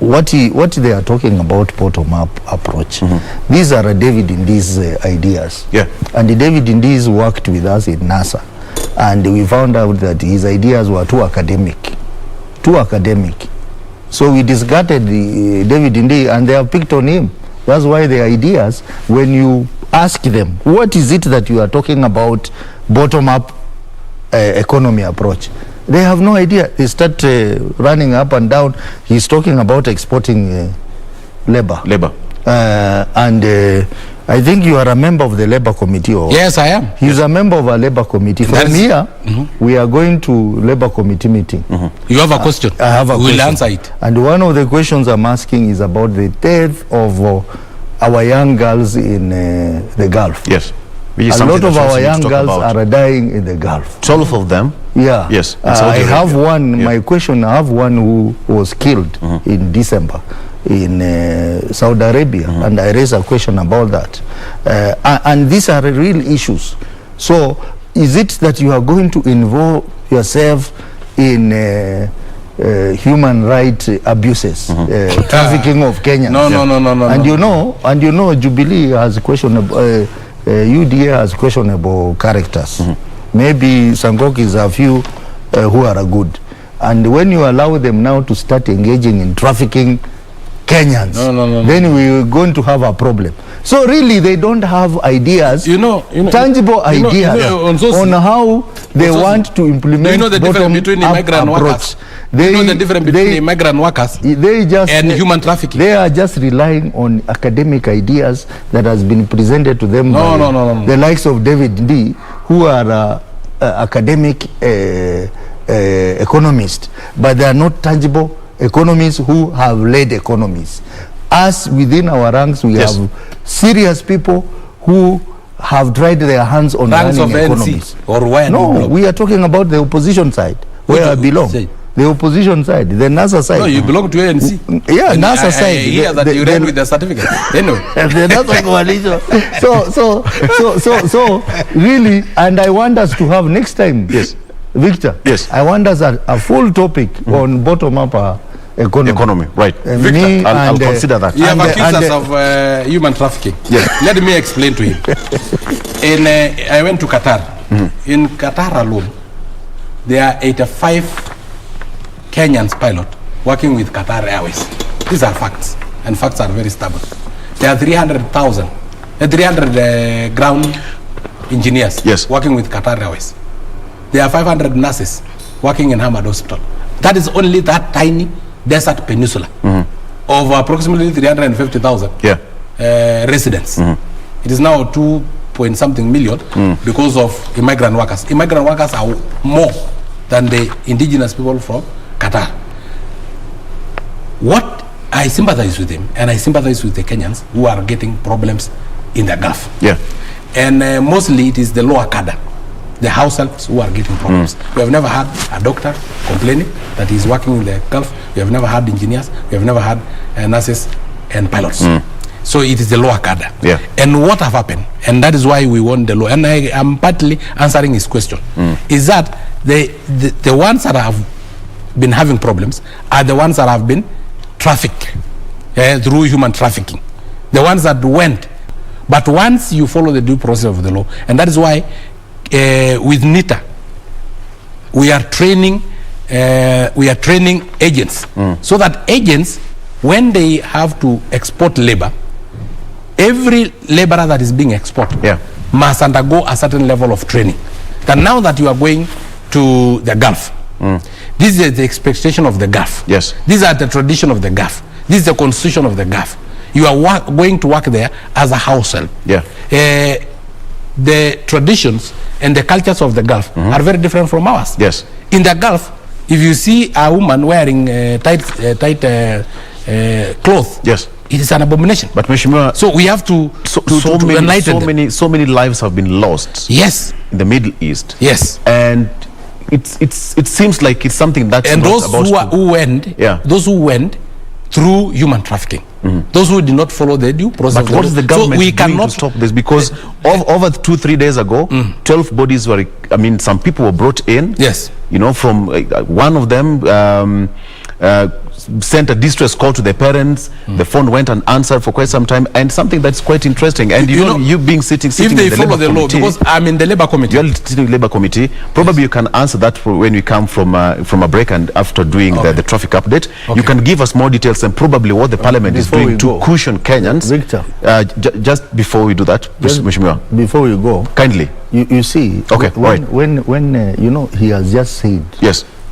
What they are talking about bottom-up approach, these are David Nd's ideas. And David Ndi worked with us in NASA, and we found out that his ideas were too academic. So we discarded David Ndi, and they have picked on him. That's why the ideas, when you ask them, what is it that you are talking about bottom-up economy approach, they have no idea. They start running up and down. He's talking about exporting labor. And I think you are a member of the labor committee. Yes, I am. He's a member of a labor committee. From here, we are going to labor committee meeting. You have a question? I have a question. We'll answer it. And one of the questions I'm asking is about the death of our young girls in the Gulf. Yes. A lot of our young girls are dying in the Gulf. 12 of them? Yeah. Yes. I have one, my question, I have one who was killed in December in Saudi Arabia, and I raised a question about that. And these are real issues. So is it that you are going to involve yourself in human rights abuses, trafficking of Kenyans? No. And you know, Jubilee has questionable, UDA has questionable characters. Maybe Sangokis are few who are good. And when you allow them now to start engaging in trafficking Kenyans, then we're going to have a problem. So really, they don't have ideas, tangible ideas on how they want to implement. Do you know the difference between immigrant workers? You know the difference between immigrant workers and human trafficking? They are just relying on academic ideas that has been presented to them by the likes of David Ndi, who are academic economists, but they are not tangible economists who have led economies. Us, within our ranks, we have serious people who have tried their hands on running economies. Or where? No, we are talking about the opposition side, where I belong. The opposition side, the NASA side. No, you belong to ANC. Yeah, and NASA side. I hear that you ran with the certificate. Anyway. The NASA coalition. So really, and I want us to have next time. Yes. Victor. Yes. I want us a full topic on bottom-up economy. Right. Victor, I'll consider that. You have accused us of human trafficking. Yes. Let me explain to him. I went to Qatar. In Qatar alone, there are 85 Kenyans pilots working with Qatar Airways. These are facts, and facts are very stubborn. There are 300 ground engineers working with Qatar Airways. There are 500 nurses working in Hamad Hospital. That is only that tiny desert peninsula of approximately 350,000 residents. It is now 2-point-something million because of immigrant workers. Immigrant workers are more than the indigenous people from Qatar. What I sympathize with them, and I sympathize with the Kenyans who are getting problems in the Gulf. And mostly it is the lower cadre, the households who are getting problems. We have never had a doctor complaining that he's working in the Gulf. We have never had engineers. We have never had nurses and pilots. So it is the lower cadre. And what have happened, and that is why we want the law, and I am partly answering his question, is that the ones that have been having problems are the ones that have been trafficked through human trafficking. The ones that went. But once you follow the due process of the law, and that is why with NITA, we are training agents, so that agents, when they have to export labor, every laborer that is being exported must undergo a certain level of training. That now that you are going to the Gulf, this is the expectation of the Gulf. Yes. These are the tradition of the Gulf. This is the constitution of the Gulf. You are going to work there as a house help. Yeah. The traditions and the cultures of the Gulf are very different from ours. Yes. In the Gulf, if you see a woman wearing tight clothes, yes, it is an abomination. But Mheshimiwa, so we have to enlighten so many lives have been lost. Yes. In the Middle East. Yes. And it seems like it's something that's and not those about those who went through human trafficking, those who did not follow the due process. But what is the government so we doing cannot to stop this? Because over 2-3 days ago, 12 bodies were, I mean, some people were brought in. Yes. You know, from one of them sent a distress call to the parents. The phone went unanswered for quite some time, and something that's quite interesting. And you know, you being sitting if they in the follow Labour the law, Committee, because I'm in the Labour Committee. You're sitting in the Labour Committee. Probably you can answer that when we come from a break and after doing the traffic update. You can give us more details and probably what the Parliament is doing to cushion Kenyans. Victor, just before we do that, Mheshimiwa, before you go, kindly. You see, when you know, he has just said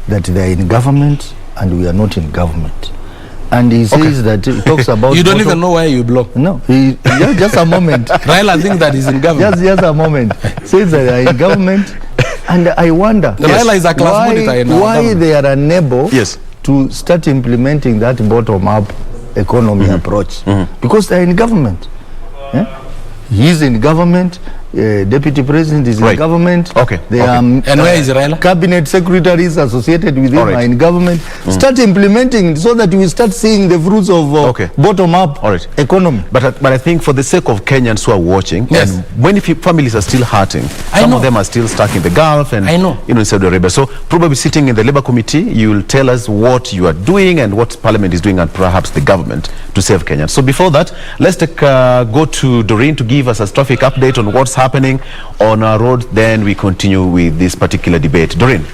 that they are in government and we are not in government. And he says that he talks about... You don't even know where you belong. No, just a moment. Raila thinks that he's in government. Just a moment. Says that they are in government, and I wonder Raila is a class monitor in our why government. they are unable to start implementing that bottom-up economy approach. Because they are in government. He's in government. Deputy President is in government. They are, and where is Raila? Cabinet secretaries associated with him are in government. Start implementing so that we start seeing the fruits of bottom-up economy. But I think for the sake of Kenyans who are watching, and many families are still hurting. Some of them are still stuck in the Gulf and in Saudi Arabia. So probably sitting in the Labour Committee, you will tell us what you are doing and what Parliament is doing and perhaps the government to save Kenyans. So before that, let's go to Doreen to give us a traffic update on what's happening on our road. Then we continue with this particular debate. Doreen.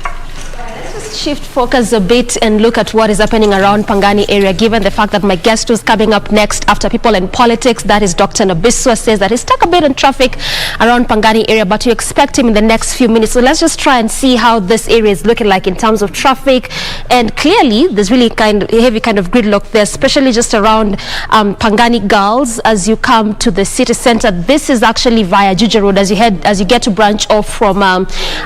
Shift focus a bit and look at what is happening around Pangani area, given the fact that my guest who's coming up next after People in Politics, that is Dr. Nabiswa, says that he's stuck a bit on traffic around Pangani area, but you expect him in the next few minutes. So let's just try and see how this area is looking like in terms of traffic. And clearly there's really heavy kind of gridlock there, especially just around Pangani Girls as you come to the city center. This is actually via Juja Road as you get to branch off from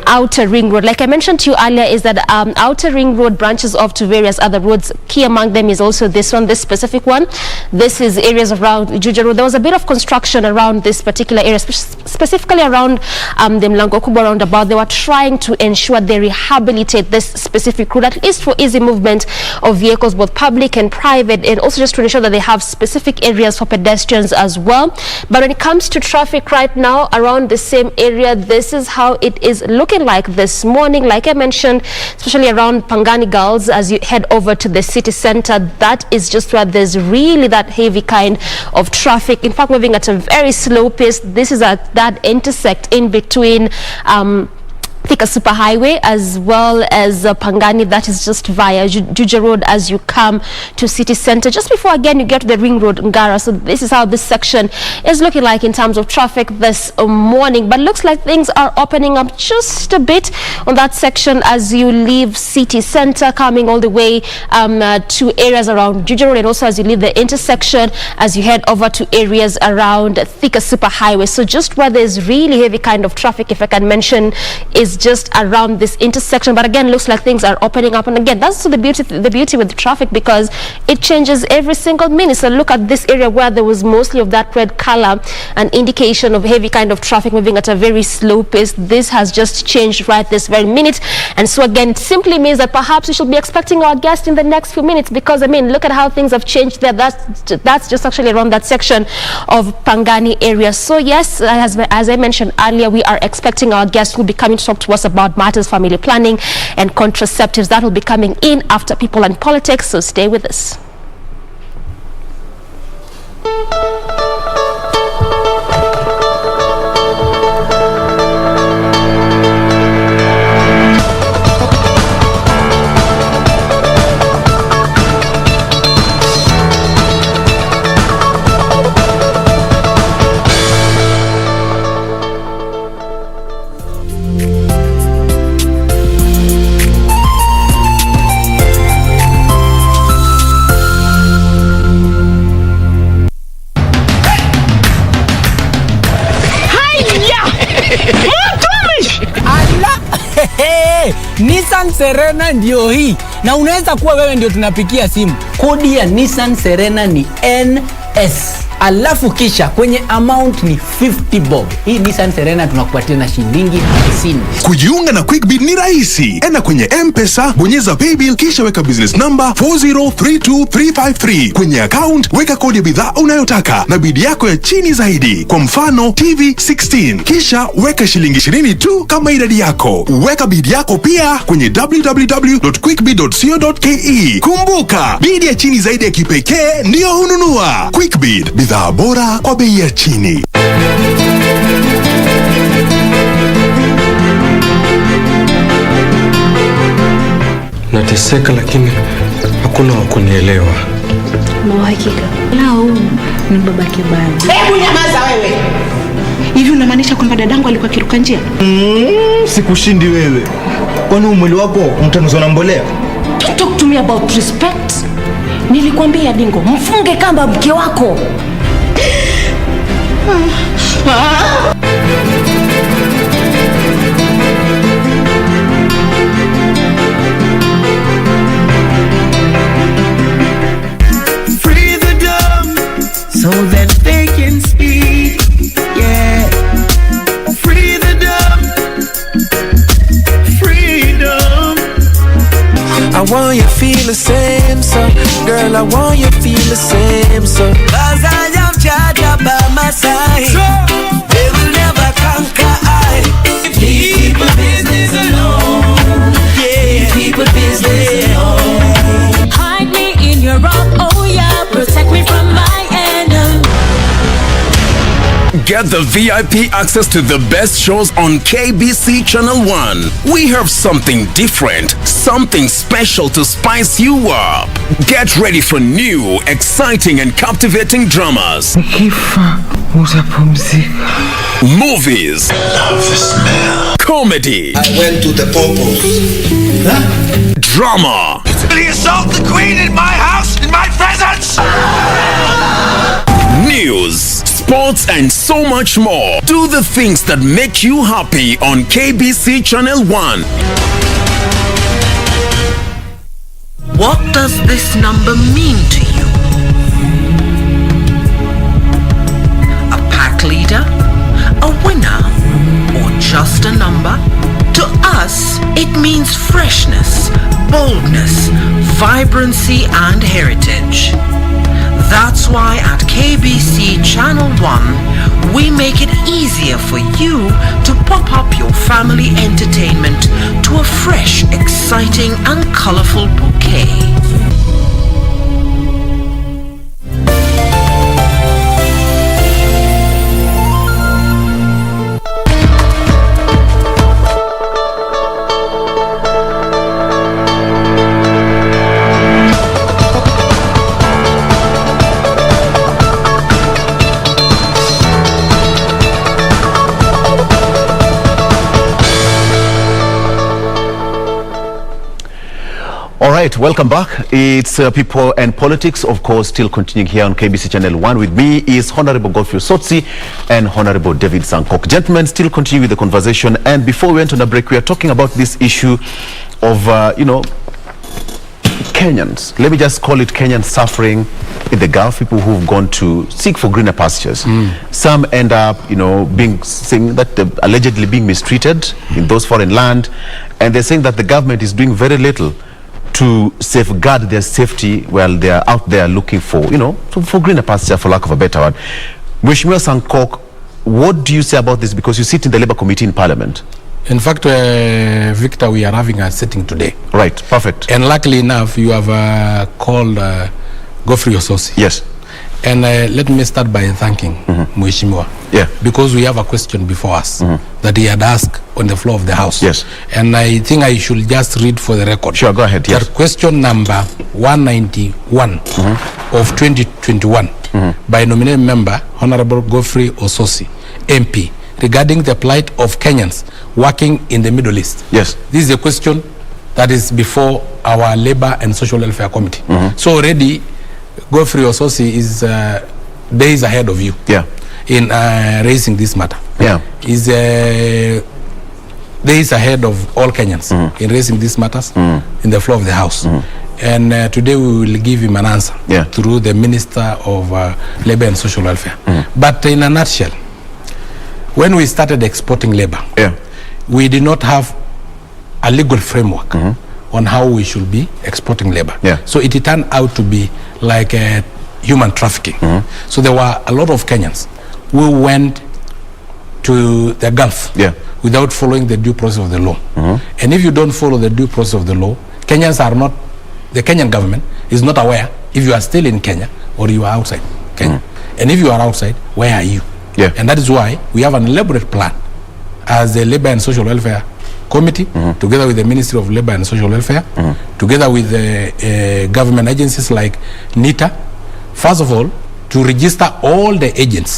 Outer Ring Road. Like I mentioned to you earlier, is that Outer Ring Road branches off to various other roads. Key among them is also this one, this specific one. This is areas around Juja Road. There was a bit of construction around this particular area, specifically around the Mlango Kubwa roundabout. They were trying to ensure they rehabilitate this specific road, at least for easy movement of vehicles, both public and private, and also just to ensure that they have specific areas for pedestrians as well. But when it comes to traffic right now around the same area, this is how it is looking like this morning. Like I mentioned, especially around Pangani Girls as you head over to the city center, that is just where there's really that heavy kind of traffic. In fact, moving at a very slow pace. This is at that intersect in between Thika Superhighway as well as Pangani. That is just via Juja Road as you come to city center, just before again you get to the Ring Road Ngara. So this is how this section is looking like in terms of traffic this morning, but looks like things are opening up just a bit on that section as you leave city center, coming all the way to areas around Juja Road, and also as you leave the intersection as you head over to areas around Thika Superhighway. So just where there's really heavy kind of traffic, if I can mention, is just around this intersection. But again, looks like things are opening up, and again, that's the beauty with the traffic, because it changes every single minute. So look at this area where there was mostly of that red color, an indication of heavy kind of traffic moving at a very slow pace. This has just changed right this very minute, and so again, it simply means that perhaps we should be expecting our guest in the next few minutes, because I mean, look at how things have changed there. That's just actually around that section of Pangani area. So yes, as I mentioned earlier, we are expecting our guest who will be coming to talk to It was about matters family planning and contraceptives. That will be coming in after People and Politics, so stay with us. Nissan Serena ndio hii, na unaweza kuwa wewe ndio tunapikia simu. Kodi ya Nissan Serena ni NS, alafu kisha kwenye amount ni 50 bob. Hii Nissan Serena tunakupatia na shilingi 50. Kujiunga na QuickBid ni rahisi. Enda kwenye M-Pesa, bonyeza paybill, kisha weka business number 4032353. Kwenye account weka kodi ya bidhaa unayotaka na bidi yako ya chini zaidi, kwa mfano TV 16, kisha weka shilingi 20 tu kama idadi yako. Weka bidi yako pia kwenye www.quickbid.co.ke. Kumbuka, bidi ya chini zaidi ya kipekee ndio hununua. QuickBid, bidhaa bora kwa bei ya chini. Nateseka lakini hakuna wa kunielewa. Na uhakika lao ni babake baba. Hebu nyamaza wewe. Hivi unamaanisha kwamba dadangu alikuwa kiruka njia? Sikushindi wewe. Kwani mwili wako mtanuzwa na mbolea? Talk to me about respect. Nilikwambia Dingo, mfunge kamba mke wako. Free the dumb so that they can speak. Yeah. Free the dumb. Freedom. I want you feel the same, so girl, I want you feel the same, so cause I am Jaja by my side. They will never conquer I. Leave people business alone. Yeah, people business alone. Hide me in your rock, oh yeah, protect me from my enemy. Get the VIP access to the best shows on KBC Channel 1. We have something different, something special to spice you up. Get ready for new, exciting and captivating dramas. Movies. Love the smell. Comedy. I went to the purpose. Drama. Will you assault the queen in my house, in my presence? News, sports and so much more. Do the things that make you happy on KBC Channel 1. What does this number mean to you? A pack leader? A winner? Or just a number? To us, it means freshness, boldness, vibrancy and heritage. That's why at KBC Channel 1, we make it easier for you to pop up your family entertainment to a fresh, exciting and colorful bouquet. All right, welcome back. It's People and Politics, of course, still continuing here on KBC Channel 1. With me is Honorable Godfrey Sotsi and Honorable David Sankok. Gentlemen, still continue with the conversation. And before we went on a break, we are talking about this issue of, Kenyans. Let me just call it Kenyans suffering in the Gulf, people who've gone to seek for greener pastures. Some end up, saying that they're allegedly being mistreated in those foreign land. And they're saying that the government is doing very little to safeguard their safety while they are out there looking for, for greener pasture, for lack of a better word. Mheshimiwa Sankok, what do you say about this? Because you sit in the Labour Committee in Parliament. In fact, Victor, we are having a sitting today. Right, perfect. And luckily enough, you have called Geoffrey Ososi. Yes. And let me start by thanking Mheshimiwa. Yeah. Because we have a question before us that he had asked on the floor of the House. Yes. And I think I should just read for the record. Sure, go ahead. Yes. That question number 191 of 2021 by nominated member Honorable Geoffrey Ososi, MP, regarding the plight of Kenyans working in the Middle East. Yes. This is a question that is before our Labor and Social Welfare Committee. So already Geoffrey Ososi is days ahead of you. Yeah. In raising this matter. Yeah. Is days ahead of all Kenyans in raising these matters in the floor of the House. And today we will give him an answer through the Minister of Labor and Social Welfare. But in a nutshell, when we started exporting labor, we did not have a legal framework on how we should be exporting labor. So it turned out to be like human trafficking. So there were a lot of Kenyans who went to the Gulf without following the due process of the law. And if you don't follow the due process of the law, Kenyans are not, the Kenyan government is not aware if you are still in Kenya or you are outside Kenya. And if you are outside, where are you? And that is why we have an elaborate plan as the Labor and Social Welfare Committee, together with the Ministry of Labor and Social Welfare, together with the government agencies like NITA, first of all, to register all the agents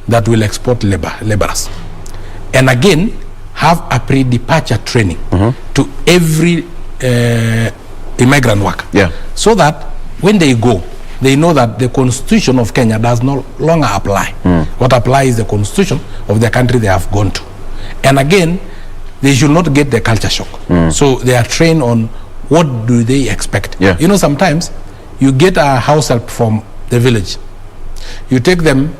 that will export laborers. And again, have a pre-departure training to every immigrant worker. So that when they go, they know that the Constitution of Kenya does no longer apply. What applies is the Constitution of the country they have gone to. And again, they should not get the culture shock. So they are trained on what do they expect. You know, sometimes you get a house help from the village. You take them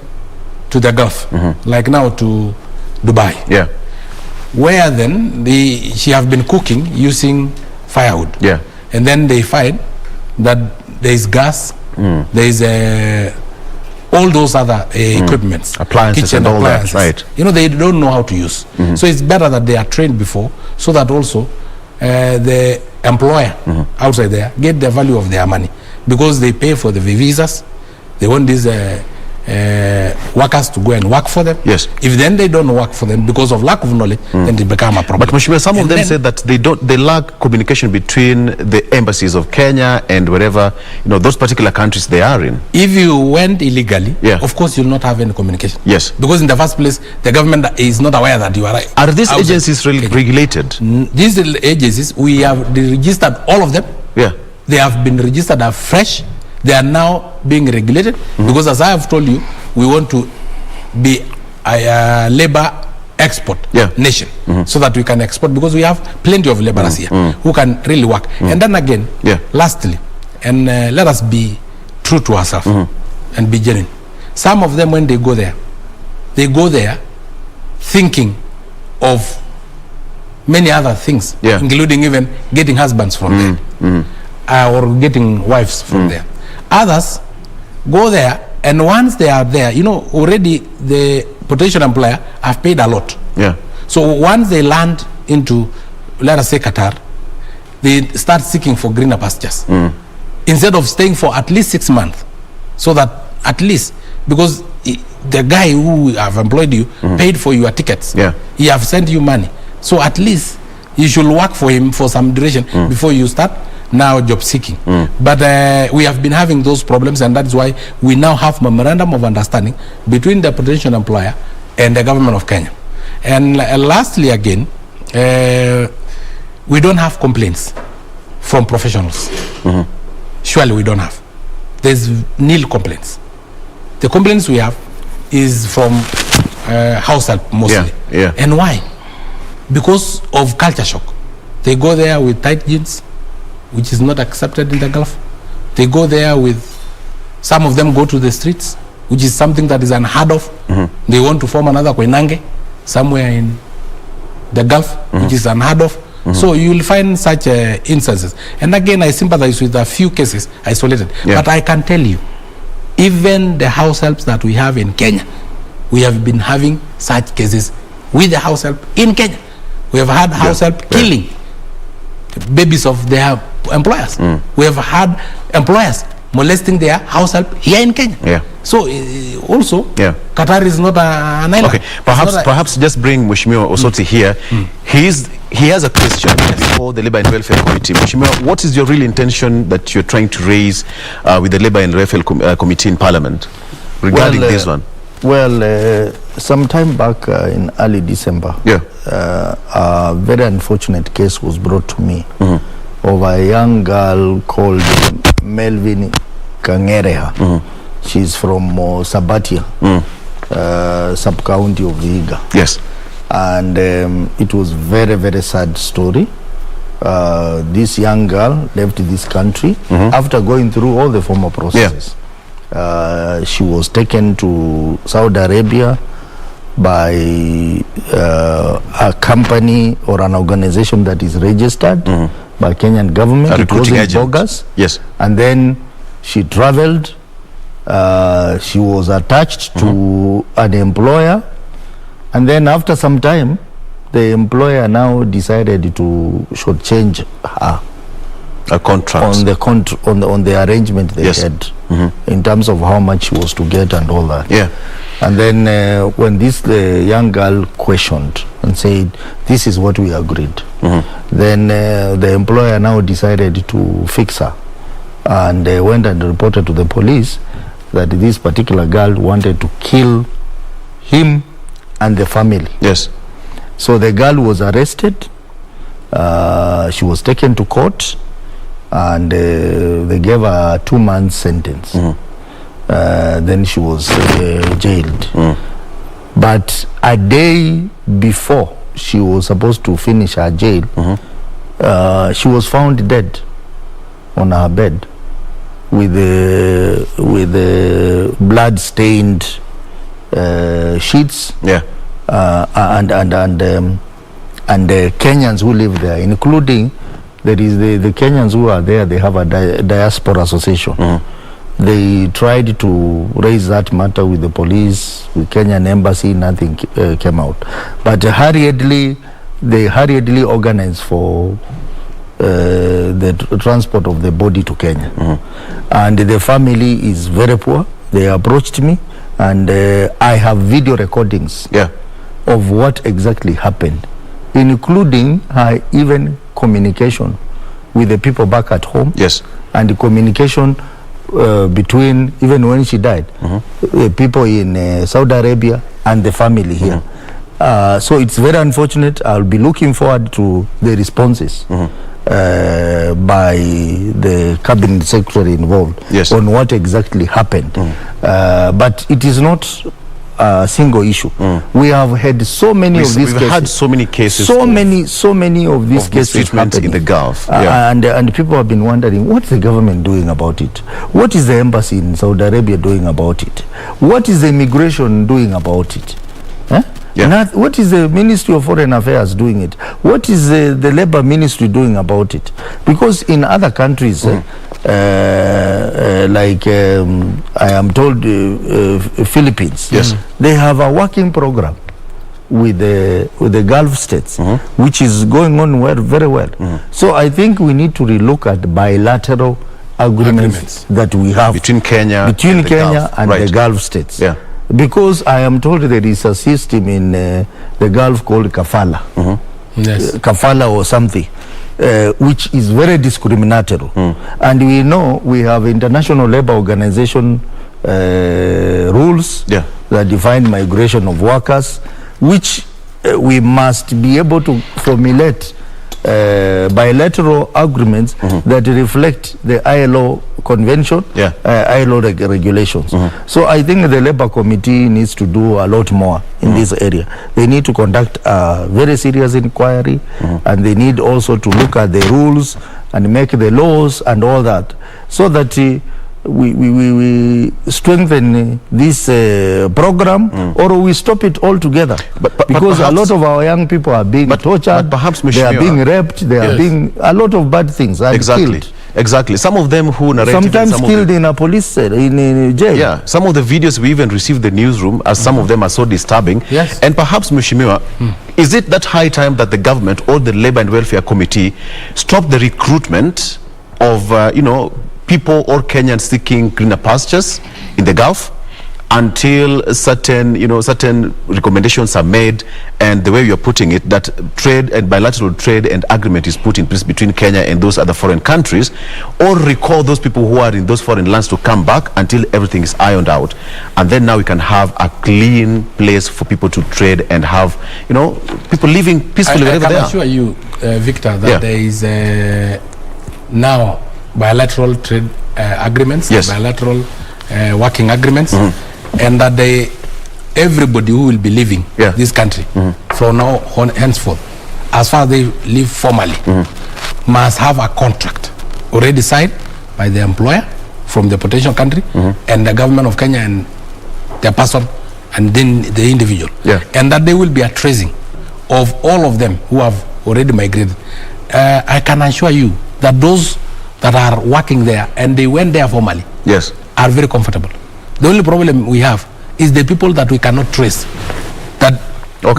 to the Gulf, like now to Dubai. Where then she have been cooking using firewood. And then they find that there is gas, there is all those other equipments, appliances kitchen and all appliances. that, right? You know, they don't know how to use. So it's better that they are trained before, so that also the employer outside there get the value of their money, because they pay for the visas. They want these workers to go and work for them. If then they don't work for them because of lack of knowledge, then they become a problem. But Mheshimiwa, some of them said that they lack communication between the embassies of Kenya and wherever, you know, those particular countries they are in. If you went illegally, of course you'll not have any communication. Because in the first place, the government is not aware that you are right. Are these agencies regulated? These agencies, we have registered all of them. They have been registered afresh. They are now being regulated because, as I have told you, we want to be a labor export nation, so that we can export, because we have plenty of laborers here who can really work. And then again, lastly, and let us be true to ourselves and be genuine. Some of them, when they go there thinking of many other things, including even getting husbands from there or getting wives from there. Others go there, and once they are there, you know, already the potential employer have paid a lot. So once they land into, let us say, Qatar, they start seeking for greener pastures instead of staying for at least 6 months, so that at least, because the guy who have employed you paid for your tickets, he have sent you money, so at least you should work for him for some duration before you start now job seeking. But we have been having those problems, and that's why we now have memorandum of understanding between the potential employer and the government of Kenya. And lastly, again, we don't have complaints from professionals. Surely we don't have. There's nil complaints. The complaints we have is from house help mostly. And why? Because of culture shock. They go there with tight jeans, which is not accepted in the Gulf. They go there with, some of them go to the streets, which is something that is unheard of. They want to form another Koinange somewhere in the Gulf, which is unheard of. So you will find such instances. And again, I sympathize with a few cases isolated. But I can tell you, even the house helps that we have in Kenya, we have been having such cases with the house help in Kenya, We have had house help killing babies of their employers. We have had employers molesting their house help here in Kenya. So also, Qatar is not an island. Okay, perhaps just bring Mheshimiwa Osoti here. He has a question for the Labour and Welfare Committee. Mheshimiwa, what is your real intention that you're trying to raise with the Labour and Welfare Committee in Parliament regarding this one? Well, some time back in early December, a very unfortunate case was brought to me of a young girl called Melvin Kangereha. She's from Sabatia, sub-county of Vihiga. Yes. And it was very, very sad story. This young girl left this country after going through all the formal processes. She was taken to Saudi Arabia by a company or an organization that is registered by Kenyan government. It wasn't bogus. Yes. And then she traveled. She was attached to an employer, and then after some time the employer now decided to shortchange her a contract on the arrangement they had in terms of how much she was to get and all that. And then when this young girl questioned and said, this is what we agreed, then the employer now decided to fix her, and they went and reported to the police that this particular girl wanted to kill him and the family. Yes. So the girl was arrested. She was taken to court, and they gave her a 2-month sentence. Then she was jailed. But a day before she was supposed to finish her jail, she was found dead on her bed with the blood-stained sheets. And Kenyans who live there, including there is the Kenyans who are there. They have a diaspora association. They tried to raise that matter with the police, with Kenyan embassy. Nothing came out. But they hurriedly organized for the transport of the body to Kenya. And the family is very poor. They approached me, and I have video recordings of what exactly happened, including her even communication with the people back at home. And the communication between, even when she died, people in Saudi Arabia and the family here. So it's very unfortunate. I'll be looking forward to the responses by the cabinet secretary involved on what exactly happened. But it is not a single issue. We have had so many of these cases. We've had so many cases. So many of these cases happening in the Gulf. And people have been wondering, what's the government doing about it? What is the embassy in Saudi Arabia doing about it? What is the immigration doing about it? What is the Ministry of Foreign Affairs doing it? What is the Labor Ministry doing about it? Because in other countries, like I am told Philippines, they have a working program with the Gulf states, which is going on very well. So I think we need to relook at bilateral agreements that we have between Kenya and the Gulf states. Because I am told there is a system in the Gulf called kafala, kafala or something, which is very discriminatory. And we know we have International Labour Organization rules that define migration of workers, which we must be able to formulate bilateral agreements that reflect the ILO convention, ILO regulations. So I think the Labour Committee needs to do a lot more in this area. They need to conduct a very serious inquiry, and they need also to look at the rules and make the laws and all that, so that we strengthen this program, or we stop it altogether. Because a lot of our young people are being tortured, they are being raped, they are being, a lot of bad things are killed Exactly. Some of them who narrate sometimes killed in a police cell, in jail. Yeah, some of the videos we even received the newsroom, as some of them are so disturbing. Yes. And perhaps, Mheshimiwa, is it that high time that the government or the Labour and Welfare Committee stop the recruitment of, people or Kenyans seeking greener pastures in the Gulf until certain recommendations are made, and the way you're putting it, that trade and bilateral trade and agreement is put in place between Kenya and those other foreign countries, or recall those people who are in those foreign lands to come back until everything is ironed out, and then now we can have a clean place for people to trade and have, people living peacefully wherever they are. I can assure you, Victor, that there is now bilateral trade agreements, bilateral working agreements, and that everybody who will be leaving this country from now on henceforth, as far as they live formally, must have a contract already signed by the employer from the potential country and the government of Kenya and the person and then the individual, and that there will be a tracing of all of them who have already migrated. I can assure you that those that are working there and they went there formally are very comfortable. The only problem we have is the people that we cannot trace, that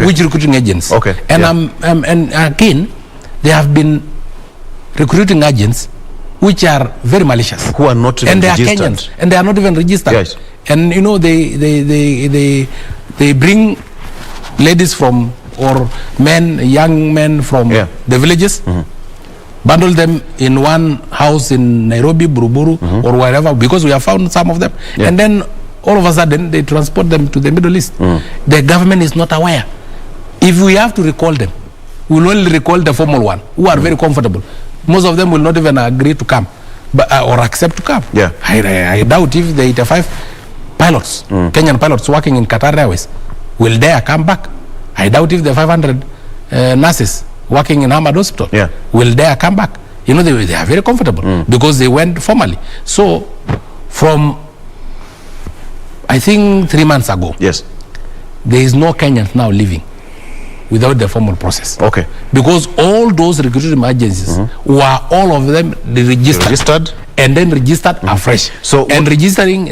which recruiting agents. And and again, they have been recruiting agents which are very malicious, who are not even registered. They are Kenyans, and they are not even registered. And they bring ladies from, or young men from the villages, bundle them in one house in Nairobi, Buruburu, or wherever, because we have found some of them, and then all of a sudden they transport them to the Middle East. The government is not aware. If we have to recall them, we will only recall the formal one, who are very comfortable. Most of them will not even agree to come, or accept to come. I doubt if the 85 pilots, Kenyan pilots working in Qatar Airways, will dare come back. I doubt if the 500 nurses working in Ahmad Hospital will dare come back. They are very comfortable because they went formally. So from, I think 3 months ago, there is no Kenyans now living without the formal process. Because all those recruitment agencies were all of them registered and then registered afresh. So registering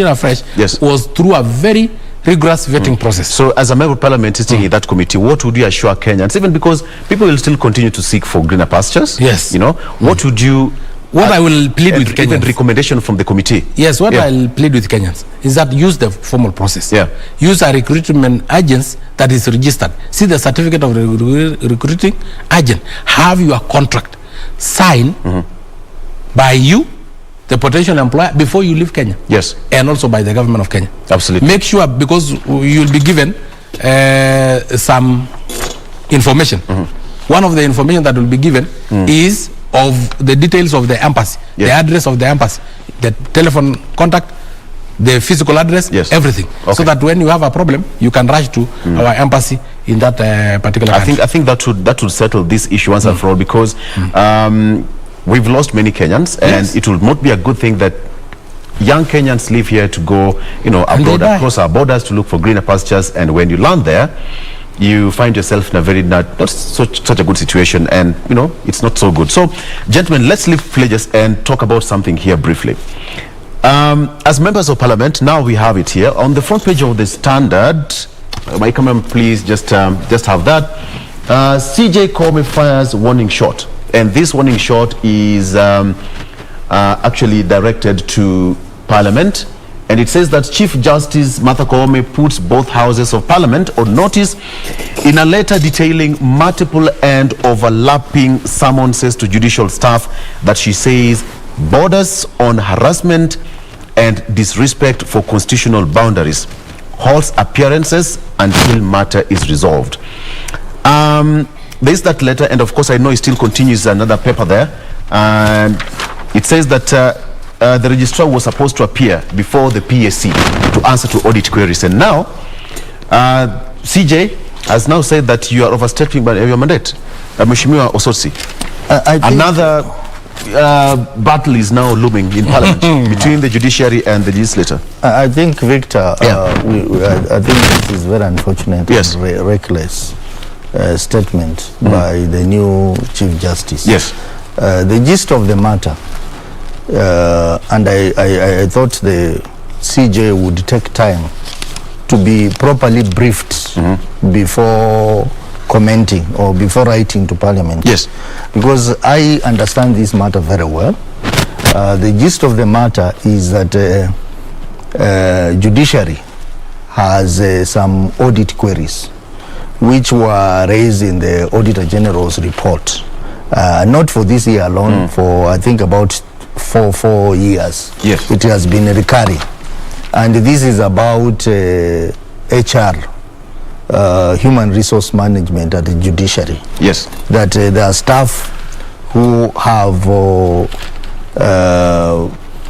afresh was through a very rigorous vetting process. So as a member of parliament sitting in that committee, what would you assure Kenyans, even because people will still continue to seek for greener pastures? What would you... I will plead with Kenyans. Even recommendation from the committee. What I'll plead with Kenyans is that use the formal process. Use a recruitment agent that is registered. See the certificate of recruiting agent. Have your contract signed by you, the potential employer, before you leave Kenya. And also by the government of Kenya. Absolutely. Make sure, because you'll be given some information. One of the information that will be given is of the details of the embassy, the address of the embassy, the telephone contact, the physical address, everything. So that when you have a problem, you can rush to our embassy in that particular country. I think that would settle this issue once and for all, because we've lost many Kenyans, and it will not be a good thing that young Kenyans live here to go, abroad, across our borders to look for greener pastures, and when you land there, you find yourself in a very not such a good situation, and it's not so good. So, gentlemen, let's leave pledges and talk about something here briefly. As members of parliament, now we have it here on the front page of the Standard. My cameraman, please just have that. CJ Comey fires warning shot, and this warning shot is actually directed to Parliament. And it says that Chief Justice Martha Koome puts both houses of Parliament on notice in a letter detailing multiple and overlapping summonses to judicial staff that she says borders on harassment and disrespect for constitutional boundaries, halts appearances until matter is resolved. There's that letter, and of course I know it still continues another paper there, and it says that the registrar was supposed to appear before the PSC to answer to audit queries, and now CJ has now said that you are overstepping by your mandate. Mheshimiwa Osotsi, another battle is now looming in Parliament between the judiciary and the legislature. I think, Victor, I think this is very unfortunate and reckless statement by the new Chief Justice. The gist of the matter and I thought the CJ would take time to be properly briefed before commenting or before writing to Parliament. Yes. Because I understand this matter very well. The gist of the matter is that Judiciary has some audit queries which were raised in the Auditor General's report. Not for this year alone, for I think about four years. Yes. It has been recurring. And this is about HR, human resource management at the Judiciary. Yes. That there are staff who have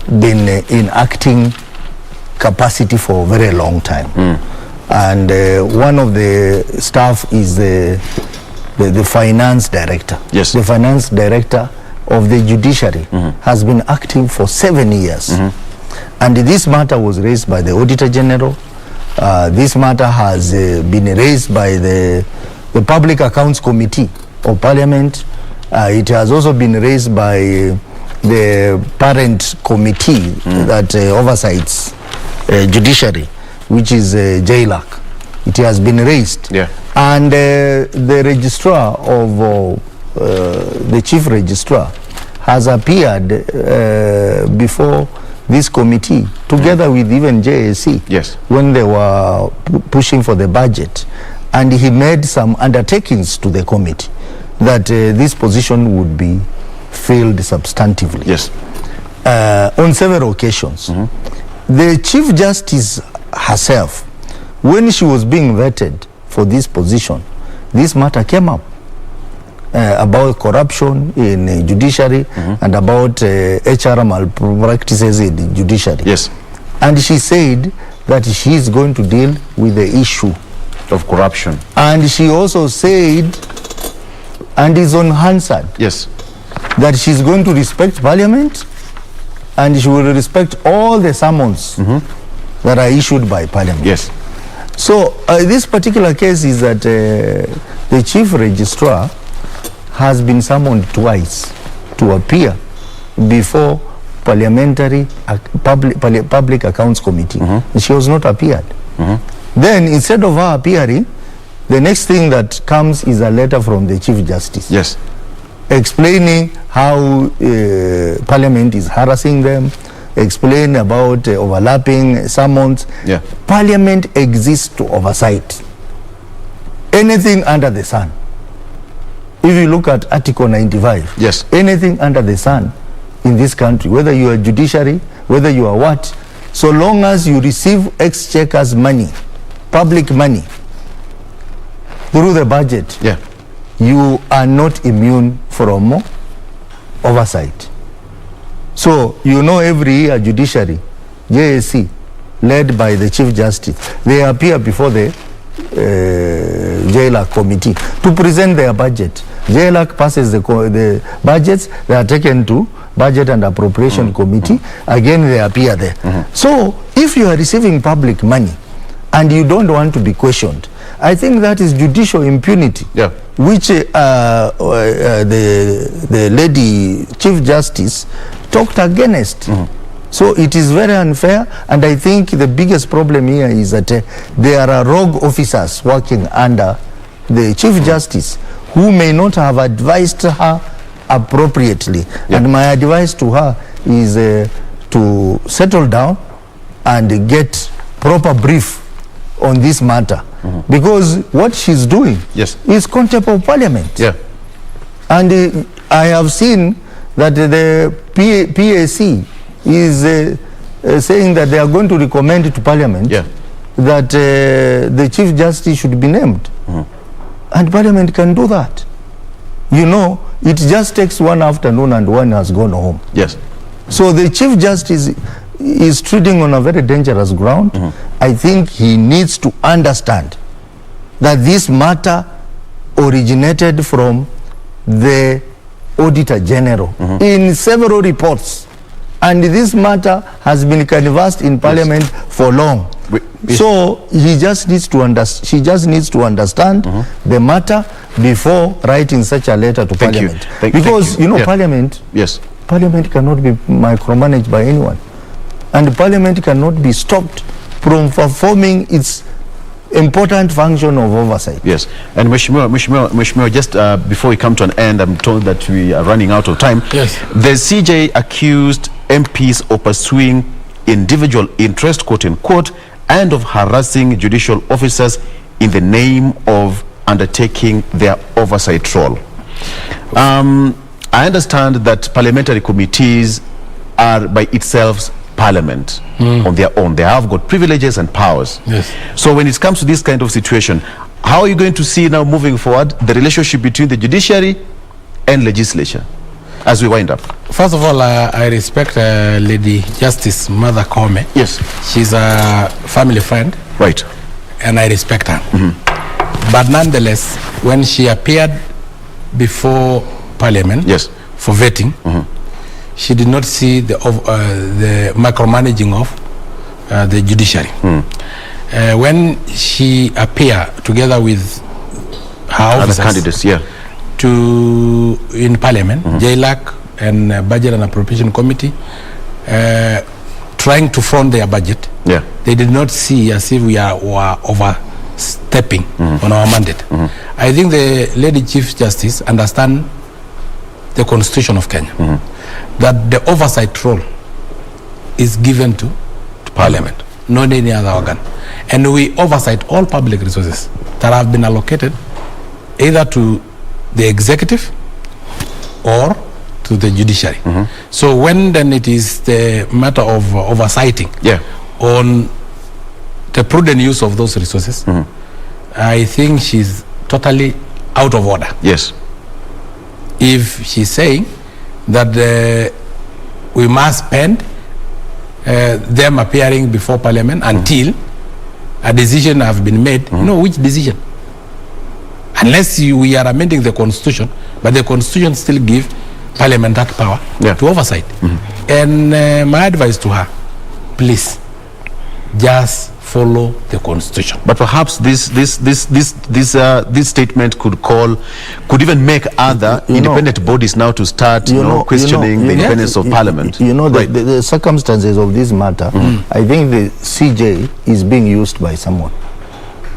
been in acting capacity for a very long time. And one of the staff is the finance director. Yes. The finance director of the Judiciary has been acting for 7 years. And this matter was raised by the Auditor General. This matter has been raised by the Public Accounts Committee of Parliament. It has also been raised by the parent committee that oversees Judiciary, which is JLAC. It has been raised. Yeah. And the registrar of the chief registrar has appeared before this committee together with even JSC. Yes. When they were pushing for the budget, and he made some undertakings to the committee that this position would be filled substantively. Yes. On several occasions. The Chief Justice herself, when she was being vetted for this position, this matter came up about corruption in Judiciary and about HR malpractices in the Judiciary. Yes. And she said that she is going to deal with the issue of corruption. And she also said, and is unanswered, yes, that she's going to respect Parliament and she will respect all the summons that are issued by Parliament. Yes. So this particular case is that the Chief Registrar has been summoned twice to appear before Parliamentary Public Accounts Committee. She has not appeared. Then instead of her appearing, the next thing that comes is a letter from the Chief Justice. Yes. Explaining how Parliament is harassing them, explain about overlapping summons. Yeah. Parliament exists to oversight anything under the sun. If you look at Article 95, yes, anything under the sun in this country, whether you are judiciary, whether you are what, so long as you receive exchequer's money, public money, through the budget, yeah, you are not immune from oversight. So, you know, every year Judiciary, JSC, led by the Chief Justice, they appear before the JLAC committee to present their budget. JLAC passes the budgets, they are taken to Budget and Appropriation Committee, again they appear there. So, if you are receiving public money and you don't want to be questioned, I think that is judicial impunity, yeah, which the lady Chief Justice talked against. So it is very unfair, and I think the biggest problem here is that there are rogue officers working under the Chief Justice who may not have advised her appropriately. Yeah. And my advice to her is to settle down and get proper brief on this matter, because what she's doing, yes, is contempt of Parliament. Yeah. And I have seen that the PAC is saying that they are going to recommend to Parliament, yeah, that the Chief Justice should be named. And Parliament can do that. You know, it just takes one afternoon and one has gone home. Yes. So the Chief Justice is treading on a very dangerous ground. I think he needs to understand that this matter originated from the Auditor General in several reports, and this matter has been canvassed in Parliament for long. So he just needs to she just needs to understand the matter before writing such a letter to Parliament. Thank because you know, yeah, Parliament, yes, Parliament cannot be micromanaged by anyone. And Parliament cannot be stopped from performing its important function of oversight. Yes. And Mheshimiwa, just before we come to an end, I'm told that we are running out of time. Yes. The CJ accused MPs of pursuing individual interest, quote unquote, and of harassing judicial officers in the name of undertaking their oversight role. I understand that parliamentary committees are by itself parliament on their own. They have got privileges and powers. Yes. So when it comes to this kind of situation, how are you going to see now moving forward the relationship between the judiciary and legislature as we wind up? First of all, I respect Lady Justice Mother Kome. Yes. She's a family friend. Right. And I respect her. But nonetheless, when she appeared before Parliament for vetting, she did not see the micromanaging of the judiciary. When she appeared together with her officers, other candidates, in Parliament, JLAC and Budget and Appropriation Committee, trying to front their budget, they did not see as if we were overstepping on our mandate. I think the Lady Chief Justice understand the Constitution of Kenya, that the oversight role is given to Parliament, not any other organ. And we oversight all public resources that have been allocated either to the executive or to the judiciary. So when then it is the matter of oversighting on the prudent use of those resources, I think she's totally out of order. Yes. If she's saying that we must spend them appearing before Parliament until a decision has been made, which decision? Unless we are amending the Constitution, but the Constitution still gives Parliament that power to oversight. And my advice to her, please, just follow the Constitution. But perhaps this statement could even make other independent bodies now to start questioning the independence of Parliament. The circumstances of this matter, I think the CJ is being used by someone.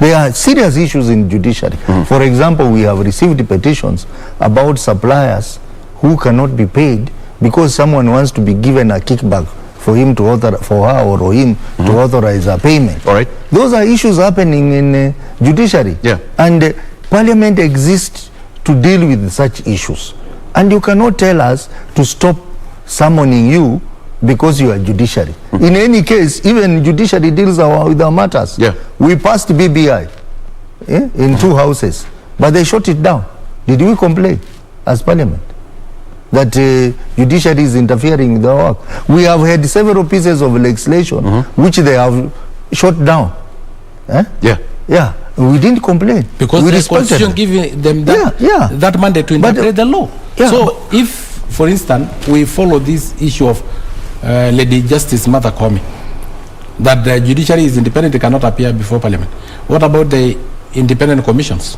There are serious issues in judiciary. For example, we have received petitions about suppliers who cannot be paid because someone wants to be given a kickback for him to for her or him to authorize a payment. All right. Those are issues happening in judiciary. And Parliament exists to deal with such issues. And you cannot tell us to stop summoning you because you are judiciary. In any case, even judiciary deals with our matters. We passed BBI in 2 houses, but they shut it down. Did we complain as Parliament that judiciary is interfering with our work? We have had several pieces of legislation which they have shut down. We didn't complain because we the respected Constitution giving them that mandate to interpret the law. So if, for instance, we follow this issue of Lady Justice Mother Kome, that the judiciary is independent, it cannot appear before Parliament, what about the independent commissions?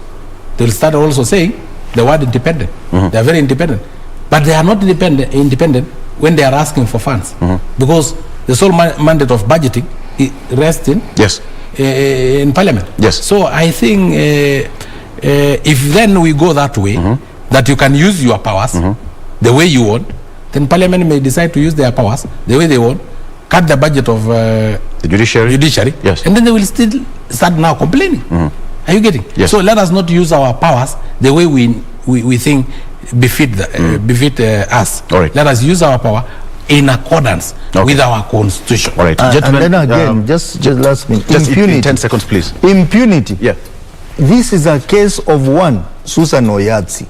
They'll start also saying the word independent. They are very independent, but they are not independent when they are asking for funds, because the sole mandate of budgeting rests in Parliament. So I think if then we go that way, that you can use your powers the way you want, then Parliament may decide to use their powers the way they want, cut the budget of the judiciary, and then they will still start now complaining. Are you getting? So let us not use our powers the way we think befit us. Let us use our power in accordance with our Constitution. And then again, just last minute, impunity. In 10 seconds, please. Impunity. This is a case of one, Susan Oyatsi,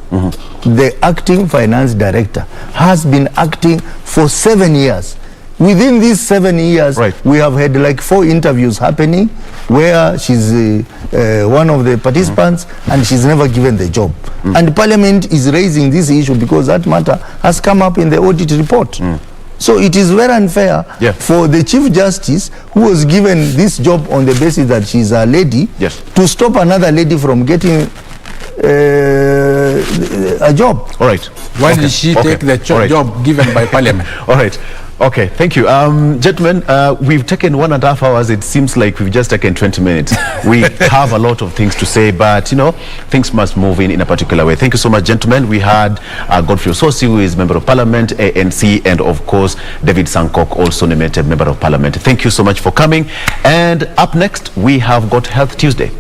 the acting finance director, has been acting for 7 years. Within these 7 years, we have had like 4 interviews happening where she's one of the participants and she's never given the job. And Parliament is raising this issue because that matter has come up in the audit report. So it is very unfair for the Chief Justice, who was given this job on the basis that she's a lady, to stop another lady from getting a job. All right. Why did she take the job given by Parliament? All right. Okay, thank you. Gentlemen, we've taken 1.5 hours. It seems like we've just taken 20 minutes. We have a lot of things to say, but, you know, things must move in a particular way. Thank you so much, gentlemen. We had Godfrey Ososi, who is Member of Parliament, ANC, and, of course, David Sankok, also nominated Member of Parliament. Thank you so much for coming. And up next, we have got Health Tuesday.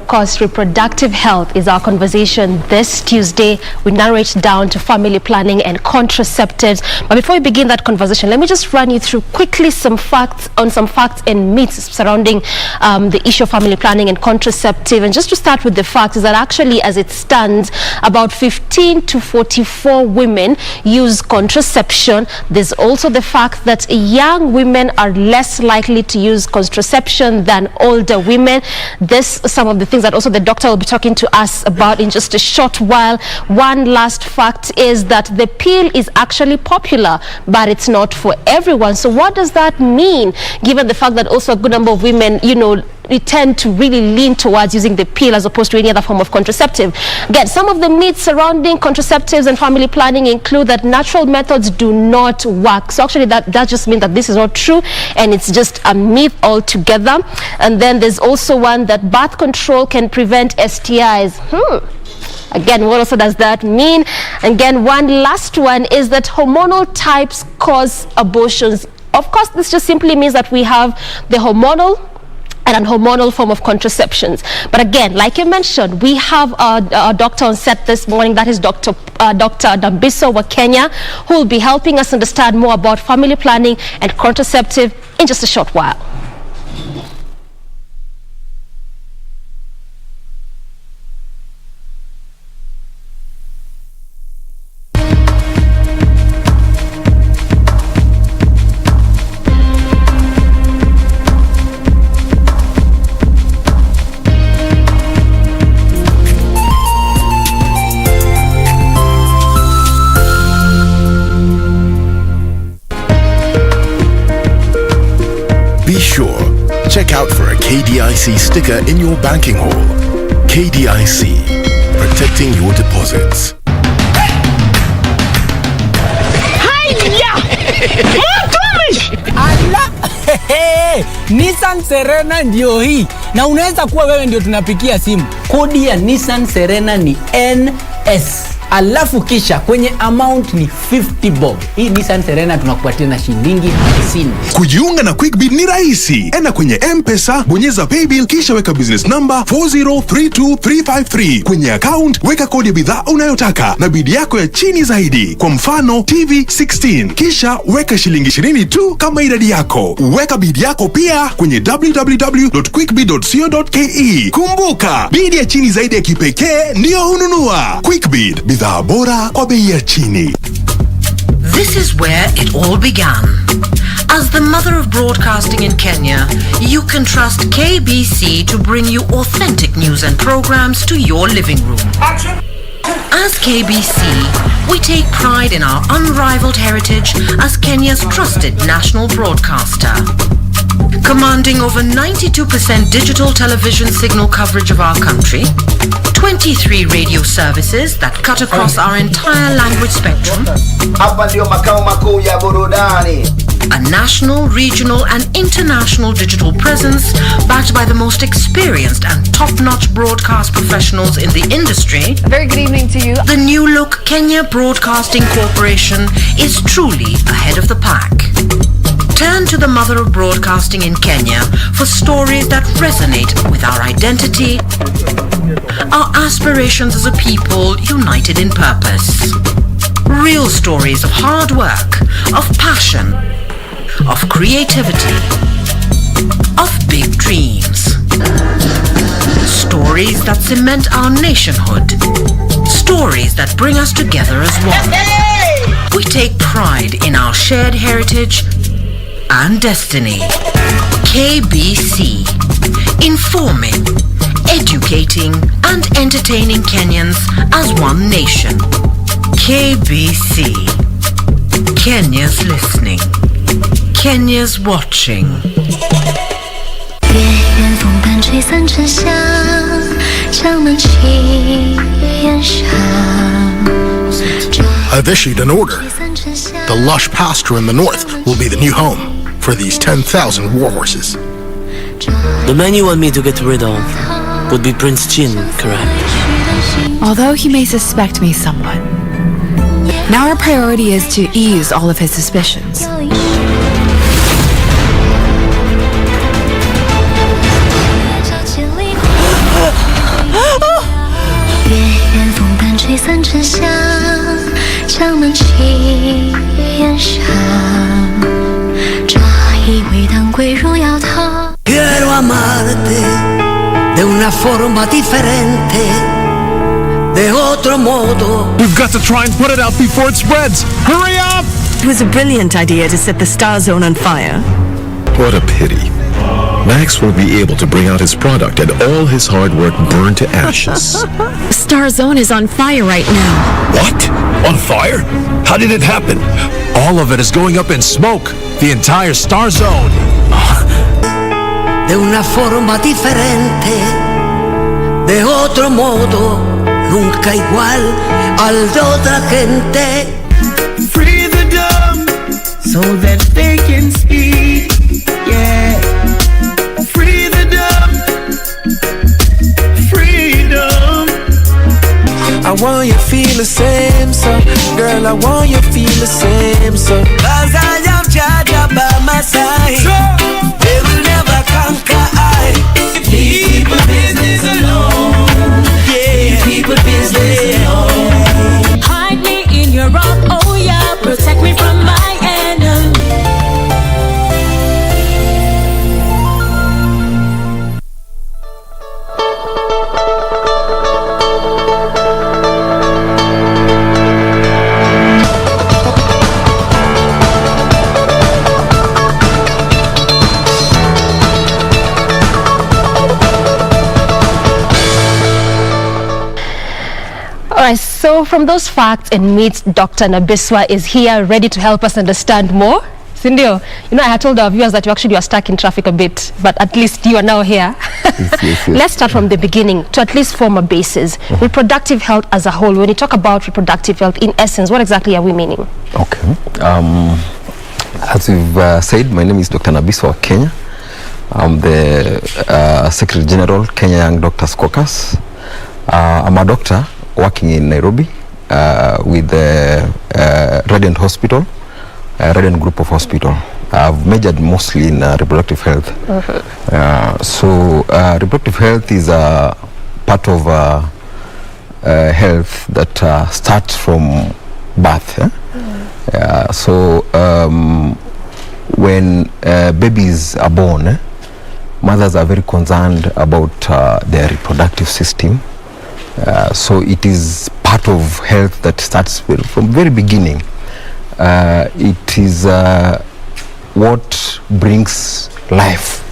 Of course, reproductive health is our conversation this Tuesday. We narrow it down to family planning and contraceptives. But before we begin that conversation, let me just run you through quickly some facts and myths surrounding the issue of family planning and contraceptive. And just to start with the facts is that actually, as it stands, about 15 to 44 women use contraception. There's also the fact that young women are less likely to use contraception than older women. Some of the things that also the doctor will be talking to us about in just a short while. One last fact is that the pill is actually popular, but it's not for everyone. So what does that mean, given the fact that also a good number of women, you know, we tend to really lean towards using the pill as opposed to any other form of contraceptive? Again, some of the myths surrounding contraceptives and family planning include that natural methods do not work. So actually that just means that this is not true and it's just a myth altogether. And then there's also one that birth control can prevent STIs. Again, what also does that mean? Again, one last one is that hormonal types cause abortions. Of course, this just simply means that we have the hormonal and an hormonal form of contraceptions. But again, like you mentioned, we have a doctor on set this morning. That is Dr. Dambiso wa Kenya, who will be helping us understand more about family planning and contraceptive in just a short while. Be sure, check out for a KDIC sticker in your banking hall. KDIC, protecting your deposits. Nissan Serena ndio hii, na unaweza kuwa wewe ndio tunapikia simu. Kodi ya Nissan Serena ni NS, alafu kisha kwenye amount ni 50 bob. Hii Nissan Serena tunakupatia na shilingi 50. Kujiunga na QuickBid ni rahisi. Enda kwenye M-Pesa, bonyeza paybill, kisha weka business number 4032353. Kwenye account, weka kodi ya bidhaa unayotaka na bidi yako ya chini zaidi. Kwa mfano, TV 16. Kisha weka shilingi 20 tu kama idadi yako. Weka bidi yako pia kwenye www.quickbid.co.ke. Kumbuka, bidi ya chini zaidi ya kipekee ndio hununua. QuickBid, bidhaa bora kwa bei ya chini. This is where it all began. As the mother of broadcasting in Kenya, you can trust KBC to bring you authentic news and programs to your living room. As KBC, we take pride in our unrivaled heritage as Kenya's trusted national broadcaster. Commanding over 92% digital television signal coverage of our country, 23 radio services that cut across our entire language spectrum, a national, regional and international digital presence backed by the most experienced and top-notch broadcast professionals in the industry. A very good evening to you. The new look Kenya Broadcasting Corporation is truly ahead of the pack. Turn to the mother of broadcasting in Kenya for stories that resonate with our identity, our aspirations as a people united in purpose. Real stories of hard work, of passion, of creativity, of big dreams. Stories that cement our nationhood. Stories that bring us together as one. We take pride in our shared heritage and destiny. KBC, informing, educating and entertaining Kenyans as one nation. KBC, Kenya's listening, Kenya's watching. 远风伴吹散沉香， I've issued an order. The lush pasture in the north will be the new home for these 10,000 warhorses. The man you want me to get rid of would be Prince Chin, correct? Although he may suspect me somewhat, now our priority is to ease all of his suspicions. Quiero amarte de una forma diferente, de otro modo. We've got to try and put it out before it spreads. Hurry up! It was a brilliant idea to set the Star Zone on fire. What a pity. Max won't be able to bring out his product and all his hard work burned to ashes. Star Zone is on fire right now. What? On fire? How did it happen? All of it is going up in smoke. The entire Star Zone. De una forma diferente, de otro modo, nunca igual al de otra gente. Free the dumb so that they can speak. Yeah. Free the dumb. Freedom. I want you to feel the same, so girl, I want you to feel the same, so 'cause I am Jaja by my side. They will never conquer I. Leave people business alone. Yeah, people business alone. Hide me in your arms, oh yeah, protect me from my enemy. Alright, so from those facts and myths, Dr. Nabiswa is here ready to help us understand more. Sindio, you know, I had told our viewers that you actually were stuck in traffic a bit, but at least you are now here. Yes. Let's start from the beginning to at least form a basis. Reproductive health as a whole, when you talk about reproductive health, in essence, what exactly are we meaning? Okay. As you've said, my name is Dr. Nabiswa of Kenya. I'm the Secretary General, Kenya Young Doctors Caucus. I'm a doctor working in Nairobi with the Radiant Hospital, Radiant Group of Hospital. I've majored mostly in reproductive health. So reproductive health is a part of health that starts from birth. So when babies are born, mothers are very concerned about their reproductive system. So it is part of health that starts from very beginning. It is what brings life.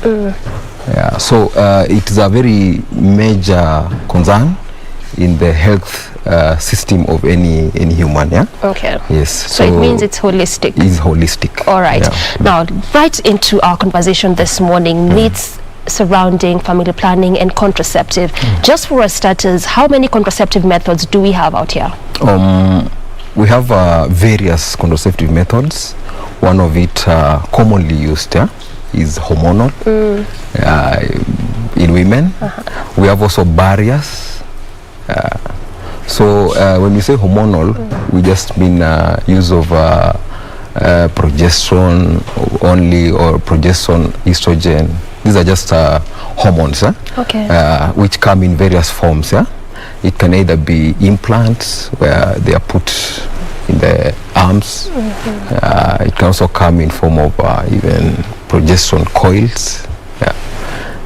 So it is a very major concern in the health system of any human. Okay. Yes. So it means it's holistic. It's holistic. All right. Now, right into our conversation this morning, myths surrounding family planning and contraceptive. Just for our starters, how many contraceptive methods do we have out here? We have various contraceptive methods. One of it commonly used is hormonal in women. We have also barriers. So when we say hormonal, we just mean use of progesterone only or progesterone, estrogen. These are just hormones, which come in various forms. It can either be implants where they are put in the arms. It can also come in form of even progesterone coils.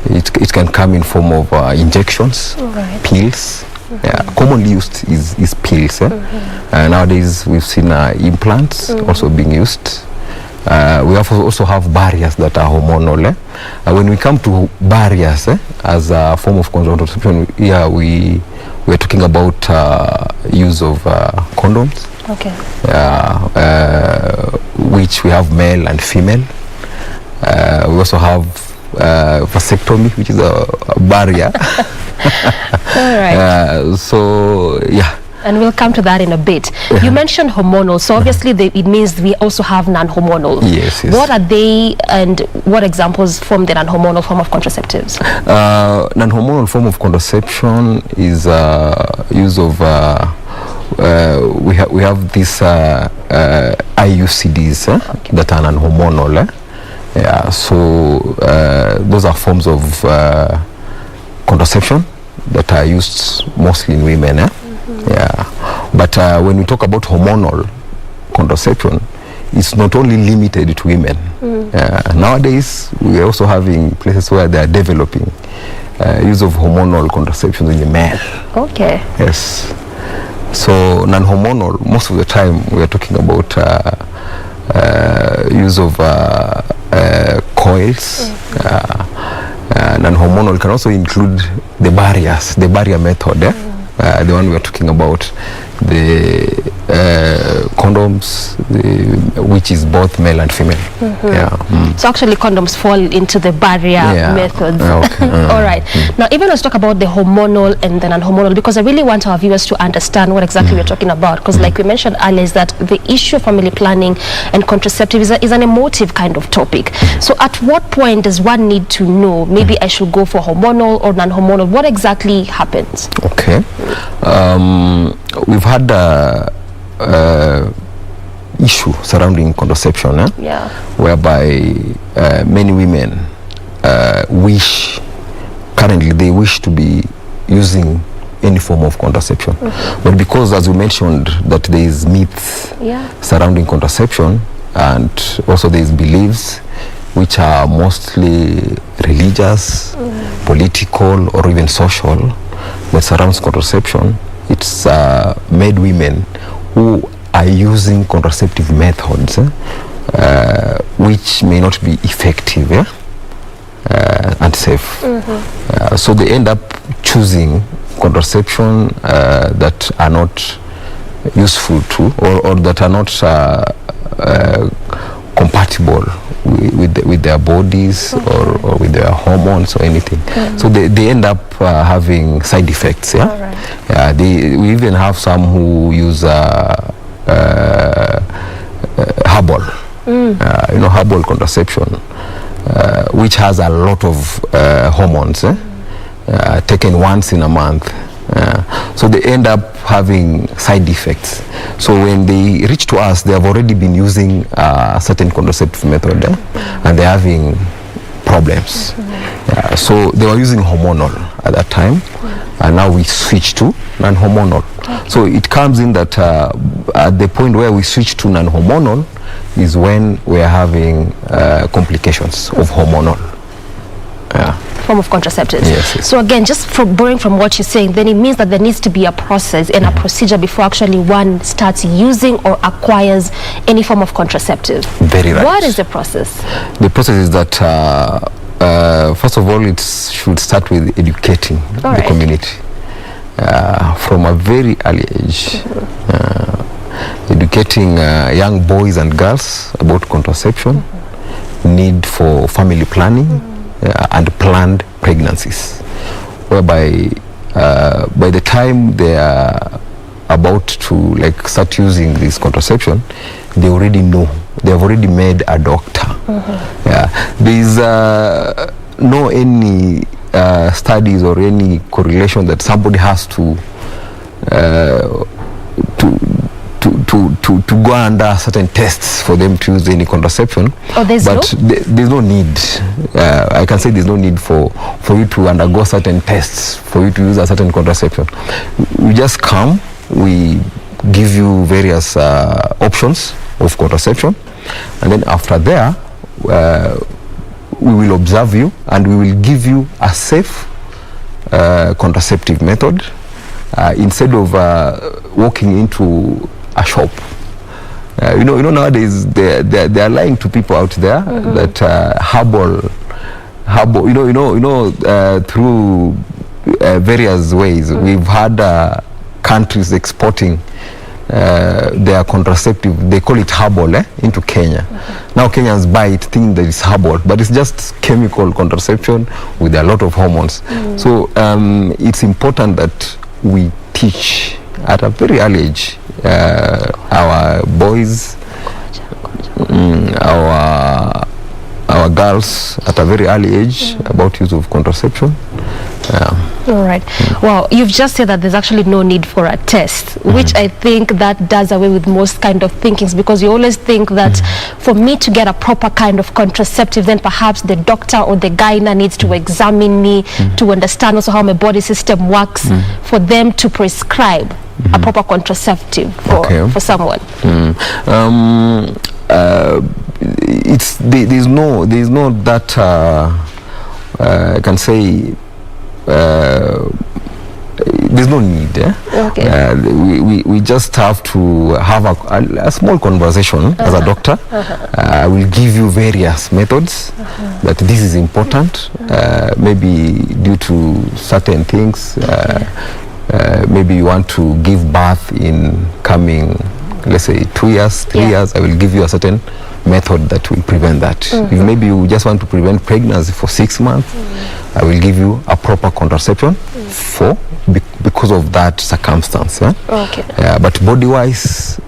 It can come in form of injections, pills. Commonly used is pills. Nowadays we've seen implants also being used. We also have barriers that are hormonal. When we come to barriers as a form of contraception, we're talking about use of condoms, which we have male and female. We also have vasectomy, which is a barrier. All right. So yeah. And we'll come to that in a bit. You mentioned hormonal, so obviously it means we also have non-hormonal. Yes, yes. What are they, and what examples form the non-hormonal form of contraceptives? Non-hormonal form of contraception is use of we have these IUCDs that are non-hormonal. Yeah, so those are forms of contraception that are used mostly in women. Yeah, but when we talk about hormonal contraception, it's not only limited to women. Nowadays, we are also having places where they are developing use of hormonal contraception in the male. Okay. Yes. So non-hormonal, most of the time we are talking about use of coils. Non-hormonal can also include the barriers, the barrier method. The one we are talking about, the condoms, which is both male and female. So actually condoms fall into the barrier methods. Okay. All right. Now even let's talk about the hormonal and the non-hormonal, because I really want our viewers to understand what exactly we're talking about, because like we mentioned earlier, is that the issue of family planning and contraceptive is an emotive kind of topic. So at what point does one need to know, maybe I should go for hormonal or non-hormonal? What exactly happens? Okay. We've had issue surrounding contraception, whereby many women currently wish to be using any form of contraception, but because, as you mentioned, that there is myths surrounding contraception, and also there is beliefs which are mostly religious, political, or even social, that surrounds contraception. It's made women who are using contraceptive methods which may not be effective and safe. So they end up choosing contraception that are not useful to, or that are not compatible with their bodies or with their hormones or anything. So they end up having side effects. We even have some who use herbal, herbal contraception, which has a lot of hormones taken once in a month. So they end up having side effects. So when they reach to us, they have already been using a certain contraceptive method, and they're having problems. So they were using hormonal at that time, and now we switch to non-hormonal. So it comes in that at the point where we switch to non-hormonal is when we are having complications of hormonal. Form of contraceptives. Yes. So again, just borrowing from what you're saying, then it means that there needs to be a process and a procedure before actually one starts using or acquires any form of contraceptive. Very right. What is the process? The process is that first of all, it should start with educating the community from a very early age. Educating young boys and girls about contraception, need for family planning, and planned pregnancies, whereby by the time they are about to start using this contraception, they already know, they have already made a doctor. There is no any studies or any correlation that somebody has to go under certain tests for them to use any contraception. There's no need. I can say there's no need for you to undergo certain tests for you to use a certain contraception. We just come, we give you various options of contraception, and then after there we will observe you and we will give you a safe contraceptive method instead of walking into a shop. Nowadays they are lying to people out there that herbal, through various ways. We've had countries exporting they are contraceptive. They call it herbal into Kenya. Now Kenyans buy it thinking that it's herbal, but it's just chemical contraception with a lot of hormones. So it's important that we teach at a very early age our boys, our girls at a very early age about use of contraception. All right. Well, you've just said that there's actually no need for a test, which I think that does away with most kind of thinkings, because you always think that for me to get a proper kind of contraceptive, then perhaps the doctor or the gynae needs to examine me to understand also how my body system works for them to prescribe a proper contraceptive for someone. There's no that I can say there's no need. We just have to have a small conversation as a doctor. I will give you various methods, but this is important, maybe due to certain things. Maybe you want to give birth in coming, let's say 2 years, 3 years. I will give you a certain method that will prevent that. If maybe you just want to prevent pregnancy for 6 months, I will give you a proper contraception because of that circumstance. But body-wise,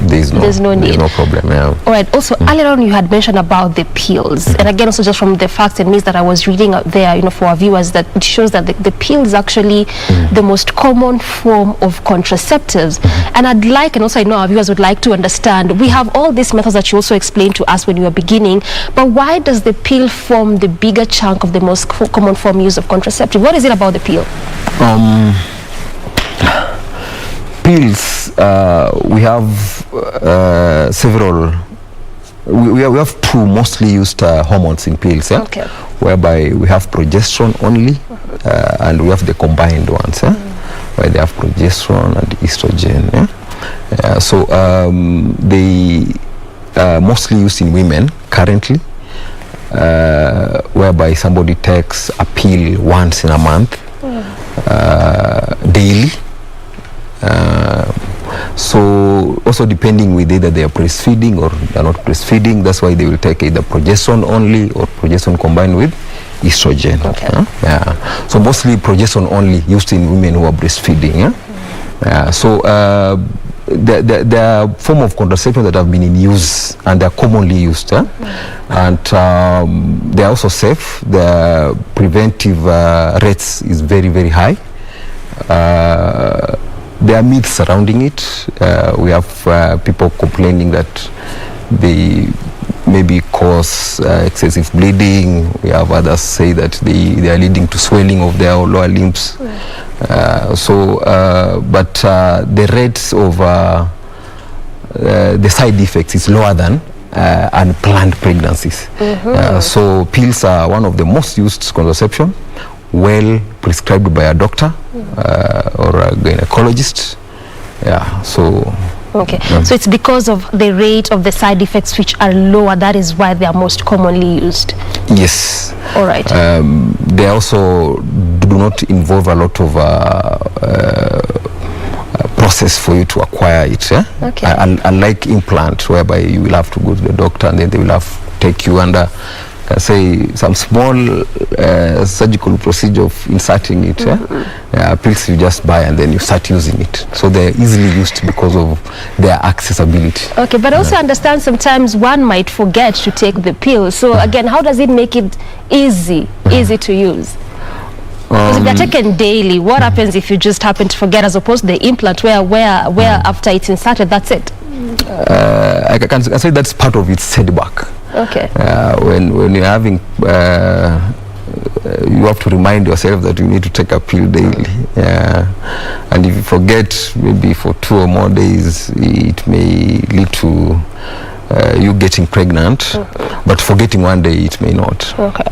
there's no need. There's no problem. All right. Also, earlier on you had mentioned about the pills, and again, also just from the facts and myths that I was reading out there, for our viewers, that it shows that the pill is actually the most common form of contraceptives. And I'd like, and also I know our viewers would like to understand, we have all these methods that you also explained to us when you were beginning, but why does the pill form the bigger chunk of the most common form use of contraceptive? What is it about the pill? Pills, we have several. We have two mostly used hormones in pills, whereby we have progesterone only, and we have the combined ones, where they have progesterone and estrogen. So they mostly used in women currently, whereby somebody takes a pill once in a month, daily. So also depending with either they are breastfeeding or they are not breastfeeding, that's why they will take either progesterone only or progesterone combined with estrogen. So mostly progesterone only used in women who are breastfeeding. So there are form of contraception that have been in use and they are commonly used, and they are also safe. The preventive rates is very, very high. There are myths surrounding it. We have people complaining that they maybe cause excessive bleeding. We have others say that they are leading to swelling of their lower limbs. But the rates of the side effects is lower than unplanned pregnancies. So pills are one of the most used contraception, well prescribed by a doctor or a gynecologist. So it's because of the rate of the side effects which are lower, that is why they are most commonly used. Yes. All right. They also do not involve a lot of process for you to acquire it. Unlike implant, whereby you will have to go to the doctor and then they will have to take you under say some small surgical procedure of inserting it. Pills you just buy and then you start using it. So they're easily used because of their accessibility. Okay, but also understand sometimes one might forget to take the pill. So again, how does it make it easy to use? Because if they're taken daily, what happens if you just happen to forget, as opposed to the implant where after it's inserted, that's it? I can say that's part of its setback. Okay. When you're having, you have to remind yourself that you need to take a pill daily. And if you forget, maybe for 2 or more days, it may lead to you getting pregnant, but forgetting one day it may not. Okay.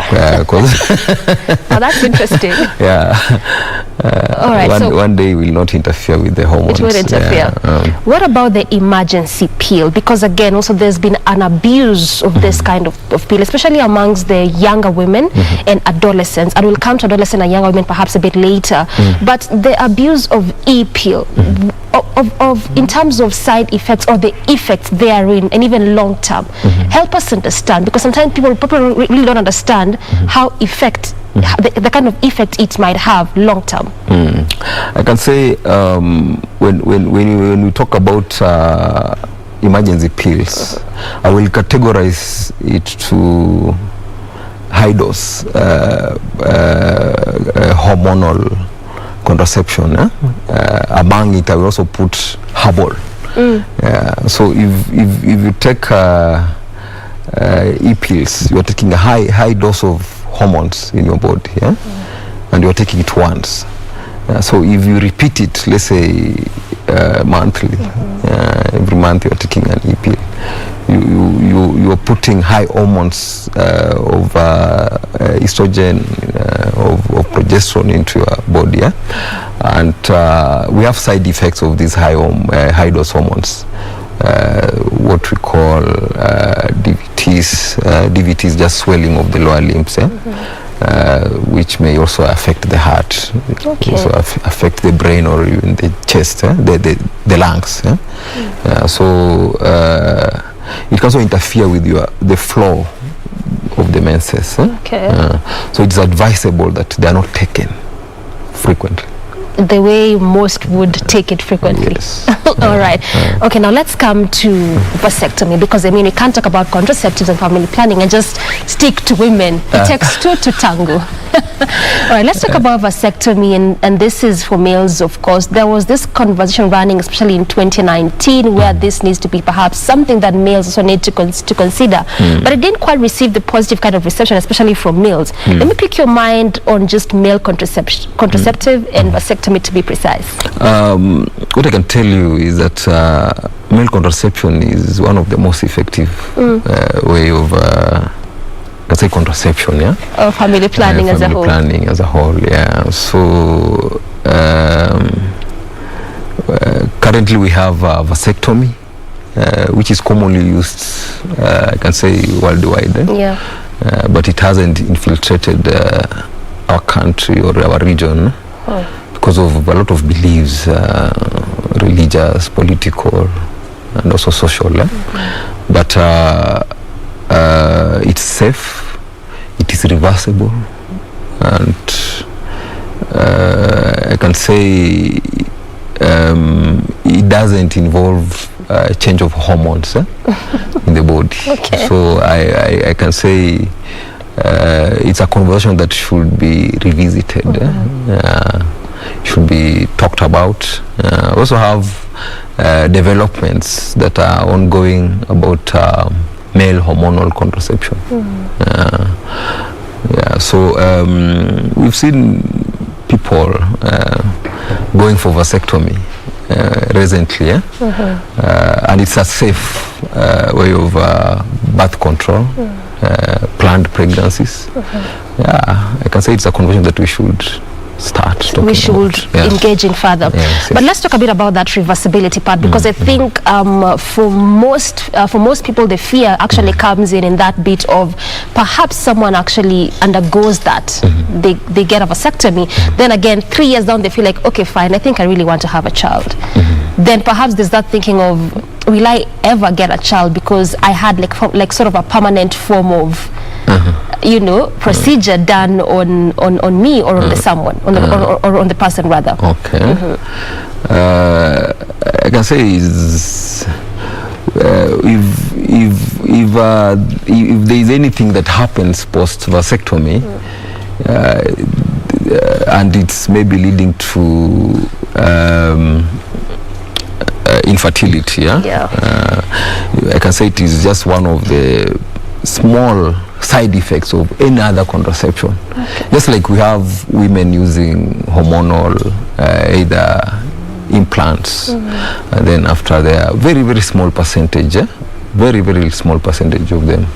Well, that's interesting. All right, one day will not interfere with the hormones. It will interfere. What about the emergency pill? Because again, also there's been an abuse of this kind of pill, especially amongst the younger women and adolescents. And we'll come to adolescent and younger women perhaps a bit later. But the abuse of e-pill, in terms of side effects or the effects therein, and even long term, help us understand, because sometimes people really don't understand how the kind of effect it might have long term. I can say when we talk about emergency pills, I will categorize it to high dose hormonal contraception. Among it, I will also put herbal. So if you take e-pills, you are taking a high dose of hormones in your body, and you are taking it once. So if you repeat it, let's say monthly, every month you are taking an e-pill, you are putting high hormones of estrogen, of progesterone into your body, and we have side effects of these high dose hormones. What we call DVTs. DVTs, just swelling of the lower limbs, which may also affect the heart. It also affect the brain or even the chest, the lungs. So it can also interfere with the flow of the menses. So it's advisable that they are not taken frequently. The way most would take it frequently. Yes. All right. Okay, now let's come to vasectomy, because I mean, we can't talk about contraceptives and family planning and just stick to women. It takes two to tango. All right, let's talk about vasectomy, and this is for males, of course. There was this conversation running, especially in 2019, where this needs to be perhaps something that males also need to consider. But it didn't quite receive the positive kind of reception, especially from males. Let me pick your mind on just male contraceptive and vasectomy, to be precise. What I can tell you is that male contraception is one of the most effective way of let's say contraception, or family planning as a whole. Family planning as a whole, So currently we have vasectomy, which is commonly used, I can say, worldwide. But it hasn't infiltrated our country or our region because of a lot of beliefs, religious, political, and also social. But it's safe, it is reversible, and I can say it doesn't involve change of hormones in the body. So I can say it's a conversation that should be revisited, should be talked about. Also have developments that are ongoing about male hormonal contraception. So we've seen people going for vasectomy recently, and it's a safe way of birth control, planned pregnancies. I can say it's a conversation that we should start talking we should engage in further. But let's talk a bit about that reversibility part, because I think for most people the fear actually comes in that bit of perhaps someone actually undergoes that, they get a vasectomy, then again 3 years down they feel like, okay, fine, I think I really want to have a child. Then perhaps there's that thinking of, will I ever get a child, because I had like sort of a permanent form of procedure done on me or on the someone, or on the person rather. I can say is if there is anything that happens post vasectomy, and it's maybe leading to infertility, I can say it is just one of the small side effects of any other contraception. Just like we have women using hormonal either implants, and then after they are very, very small percentage, very, very small percentage of them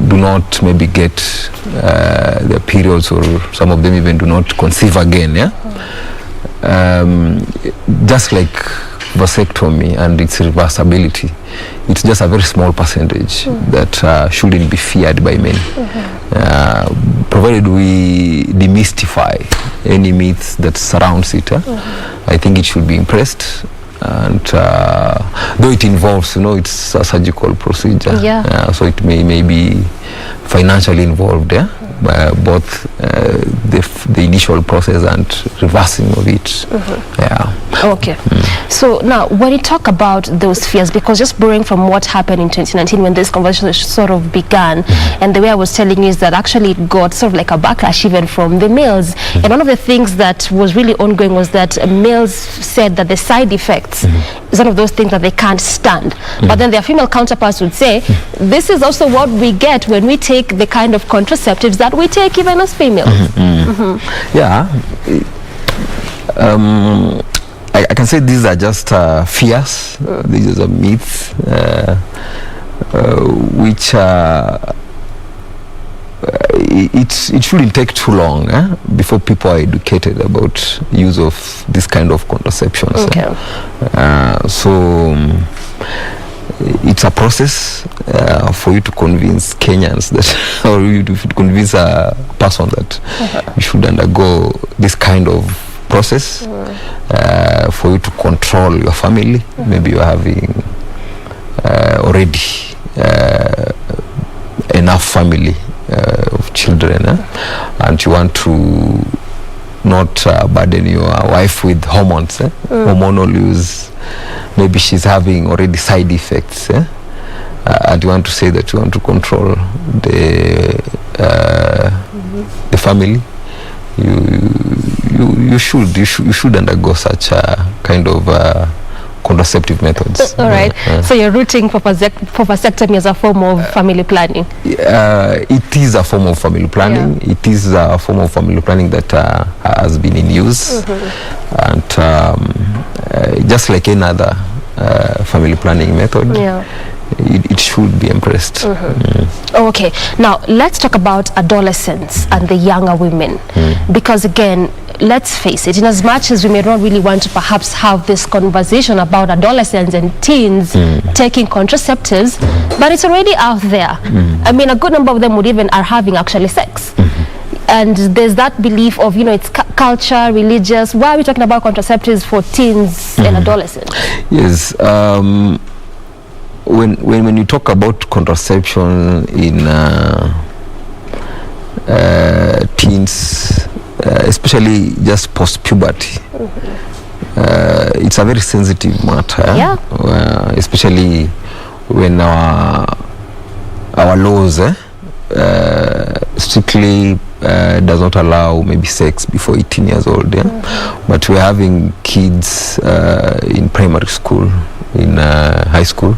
do not maybe get their periods, or some of them even do not conceive again. Just like vasectomy and its reversibility, it's just a very small percentage that shouldn't be feared by many. Provided we demystify any myths that surrounds it, I think it should be impressed. And though it involves, it's a surgical procedure, so it may be financially involved, both the initial process and reversing of it. Okay. So now, when you talk about those fears, because just borrowing from what happened in 2019 when this conversation sort of began, and the way I was telling you is that actually it got sort of like a backlash even from the males. And one of the things that was really ongoing was that males said that the side effects is one of those things that they can't stand. But then their female counterparts would say, this is also what we get when we take the kind of contraceptives that we take even as females. I can say these are just fears. These are myths, which it shouldn't take too long before people are educated about use of this kind of contraceptions. So it's a process for you to convince Kenyans that, or you to convince a person that you should undergo this kind of process for you to control your family. Maybe you're having already enough family of children, and you want to not burden your wife with hormones, hormonal use. Maybe she's having already side effects, and you want to say that you want to control the family. You should undergo such a kind of contraceptive methods. All right. So you're rooting for vasectomy as a form of family planning? It is a form of family planning. It is a form of family planning that has been in use, and just like any other family planning method, it should be embraced. Okay, now let's talk about adolescents and the younger women, because again, let's face it, in as much as we may not really want to perhaps have this conversation about adolescents and teens taking contraceptives, but it's already out there. I mean, a good number of them would even are having actually sex. And there's that belief of, it's culture, religious. Why are we talking about contraceptives for teens and adolescents? Yes. When you talk about contraception in teens, especially just post-puberty, it's a very sensitive matter, especially when our laws strictly does not allow maybe sex before 18 years old, but we're having kids in primary school, in high school,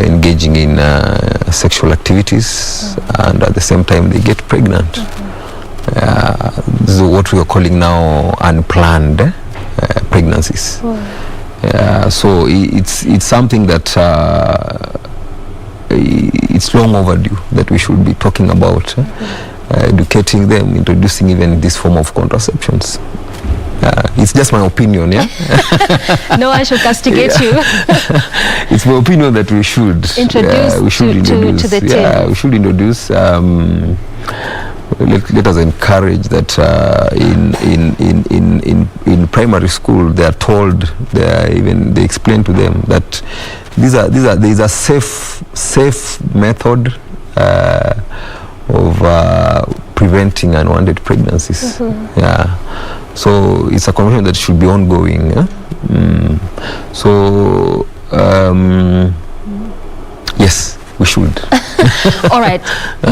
engaging in sexual activities, and at the same time they get pregnant. This is what we are calling now unplanned pregnancies. So it's something that it's long overdue that we should be talking about, educating them, introducing even this form of contraceptions. It's just my opinion, No one should castigate you. It's my opinion that we should introduce to the team. We should introduce. Let us encourage that in primary school they are told, they explain to them that there is a safe method of preventing unwanted pregnancies. So it's a conversation that should be ongoing. So yes, we should. All right.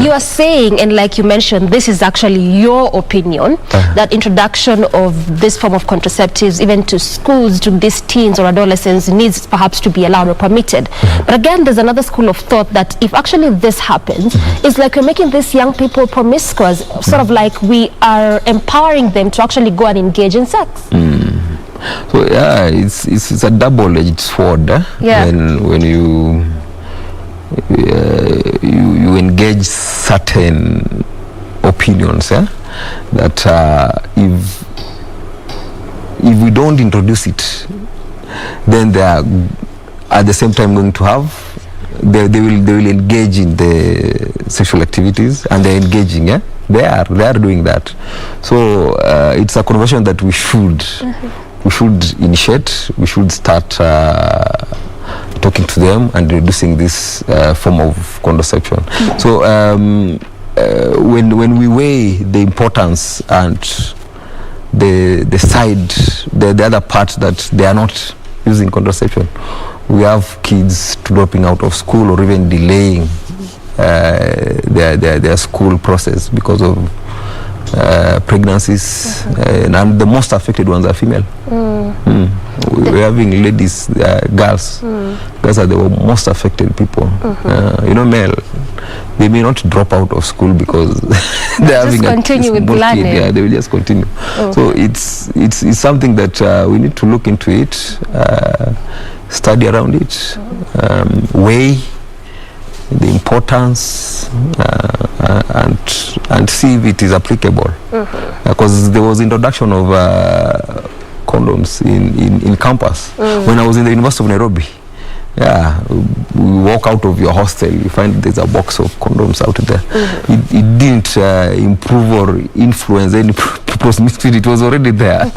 You are saying, and like you mentioned, this is actually your opinion, that introduction of this form of contraceptives even to schools, to these teens or adolescents, needs perhaps to be allowed or permitted. But again, there's another school of thought that if actually this happens, it's like we're making these young people promiscuous, sort of like we are empowering them to actually go and engage in sex. So it's a double-edged sword. When you engage certain opinions, that if we don't introduce it, then they are at the same time going to have, they will engage in the sexual activities, and they're engaging, they are doing that. So it's a conversation that we should initiate. We should start talking to them and reducing this form of contraception. So when we weigh the importance and the side, the other part that they are not using contraception, we have kids dropping out of school or even delaying their school process because of pregnancies, and the most affected ones are female. We're having ladies, girls. Girls are the most affected people. Male, they may not drop out of school because they're having continue with learning. Yeah, they will just continue. So it's something that we need to look into it, study around it, weigh the importance, and see if it is applicable. Because there was introduction of condoms in campus when I was in the University of Nairobi. Yeah, we walk out of your hostel, you find there's a box of condoms out there. It didn't improve or influence any people's misfit. It was already there.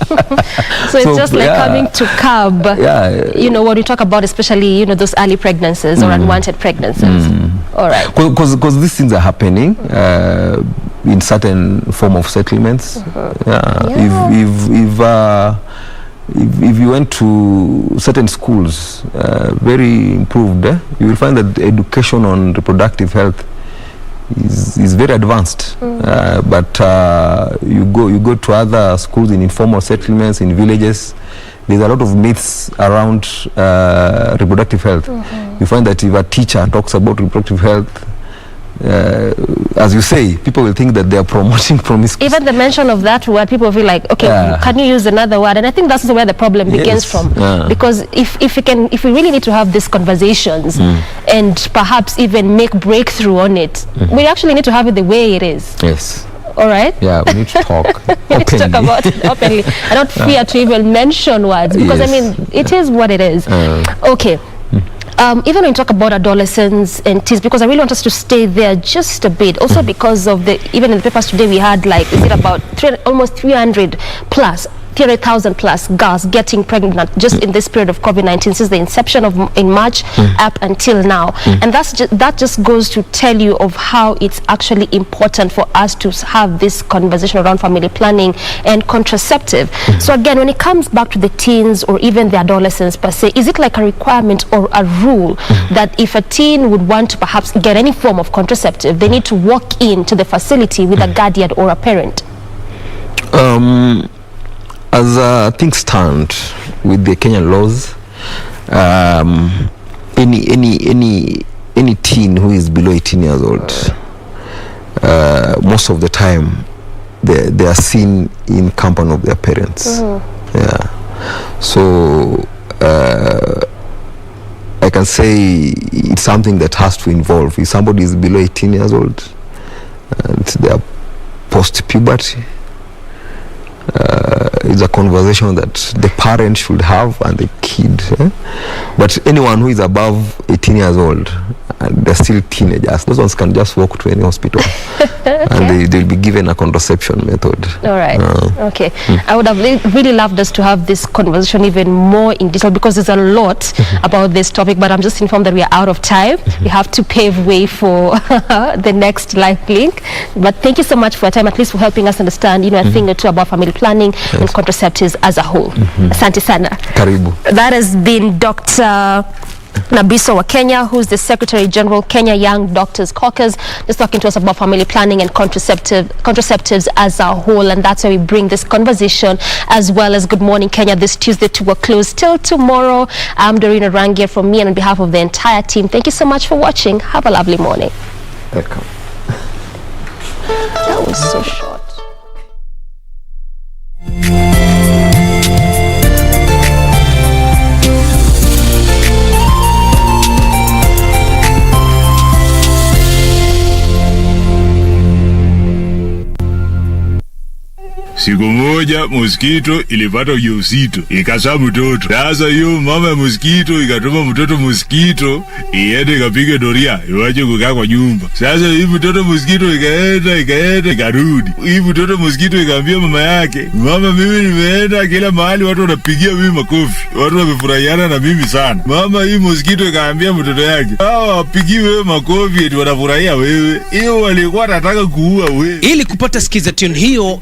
So it's just like coming to curb, when you talk about especially, those early pregnancies or unwanted pregnancies. All right. Because these things are happening in certain form of settlements. If you went to certain schools, very improved, you will find that education on reproductive health is very advanced. But you go to other schools in informal settlements, in villages, there's a lot of myths around reproductive health. You find that if a teacher talks about reproductive health, as you say, people will think that they are promoting promiscuity. Even the mention of that word, people feel like, okay, can you use another word? And I think that's where the problem begins from. Because if we really need to have these conversations and perhaps even make breakthrough on it, we actually need to have it the way it is. Yes. All right? Yeah, we need to talk we need to talk about it openly. I don't fear to even mention words because, I mean, it is what it is. Okay. Even when you talk about adolescents and teens, because I really want us to stay there just a bit, also because of even in the papers today we had about almost 300,000 plus girls getting pregnant just in this period of COVID-19 since the inception in March up until now. And that just goes to tell you of how it's actually important for us to have this conversation around family planning and contraceptive. So again, when it comes back to the teens or even the adolescents per se, is it like a requirement or a rule that if a teen would want to perhaps get any form of contraceptive, they need to walk into the facility with a guardian or a parent? As things stand with the Kenyan laws, any teen who is below 18 years old, most of the time they are seen in company of their parents. So I can say it's something that has to involve. If somebody is below 18 years old and they are post-puberty, it's a conversation that the parent should have and the kid. But anyone who is above 18 years old and they're still teenagers, those ones can just walk to any hospital and they'll be given a contraception method. All right. Okay. I would have really loved us to have this conversation even more in detail because there's a lot about this topic, but I'm just informed that we are out of time. We have to pave way for the next live link. But thank you so much for your time, at least for helping us understand, a thing or two about family planning and contraceptives as a whole. Asante sana. Karibu. That has been Dr. Nabiso wa Kenya, who's the Secretary General, Kenya Young Doctors Caucus, just talking to us about family planning and contraceptives as a whole. And that's why we bring this conversation, as well as Good Morning Kenya this Tuesday to a close. Till tomorrow, I'm Dorina Rangia from me and on behalf of the entire team. Thank you so much for watching. Have a lovely morning. Welcome. That was so short. Siku moja mosquito ilipata ujauzito, ikazaa mtoto. Sasa hiyo mama ya mosquito ikatuma mtoto mosquito iende ikapige doria, iwache kukaa kwa nyumba. Sasa hii mtoto mosquito ikaenda ikarudi. Hii mtoto mosquito ikaambia mama yake, mama, mimi nimeenda kila mahali watu wanapigia mimi makofi, watu wamefurahiana na mimi sana. Mama, hii mosquito ikaambia mtoto yake, hao wapigi wewe makofi eti wanafurahia wewe, hiyo walikuwa wanataka kuua wewe. Ili kupata skiza tune hiyo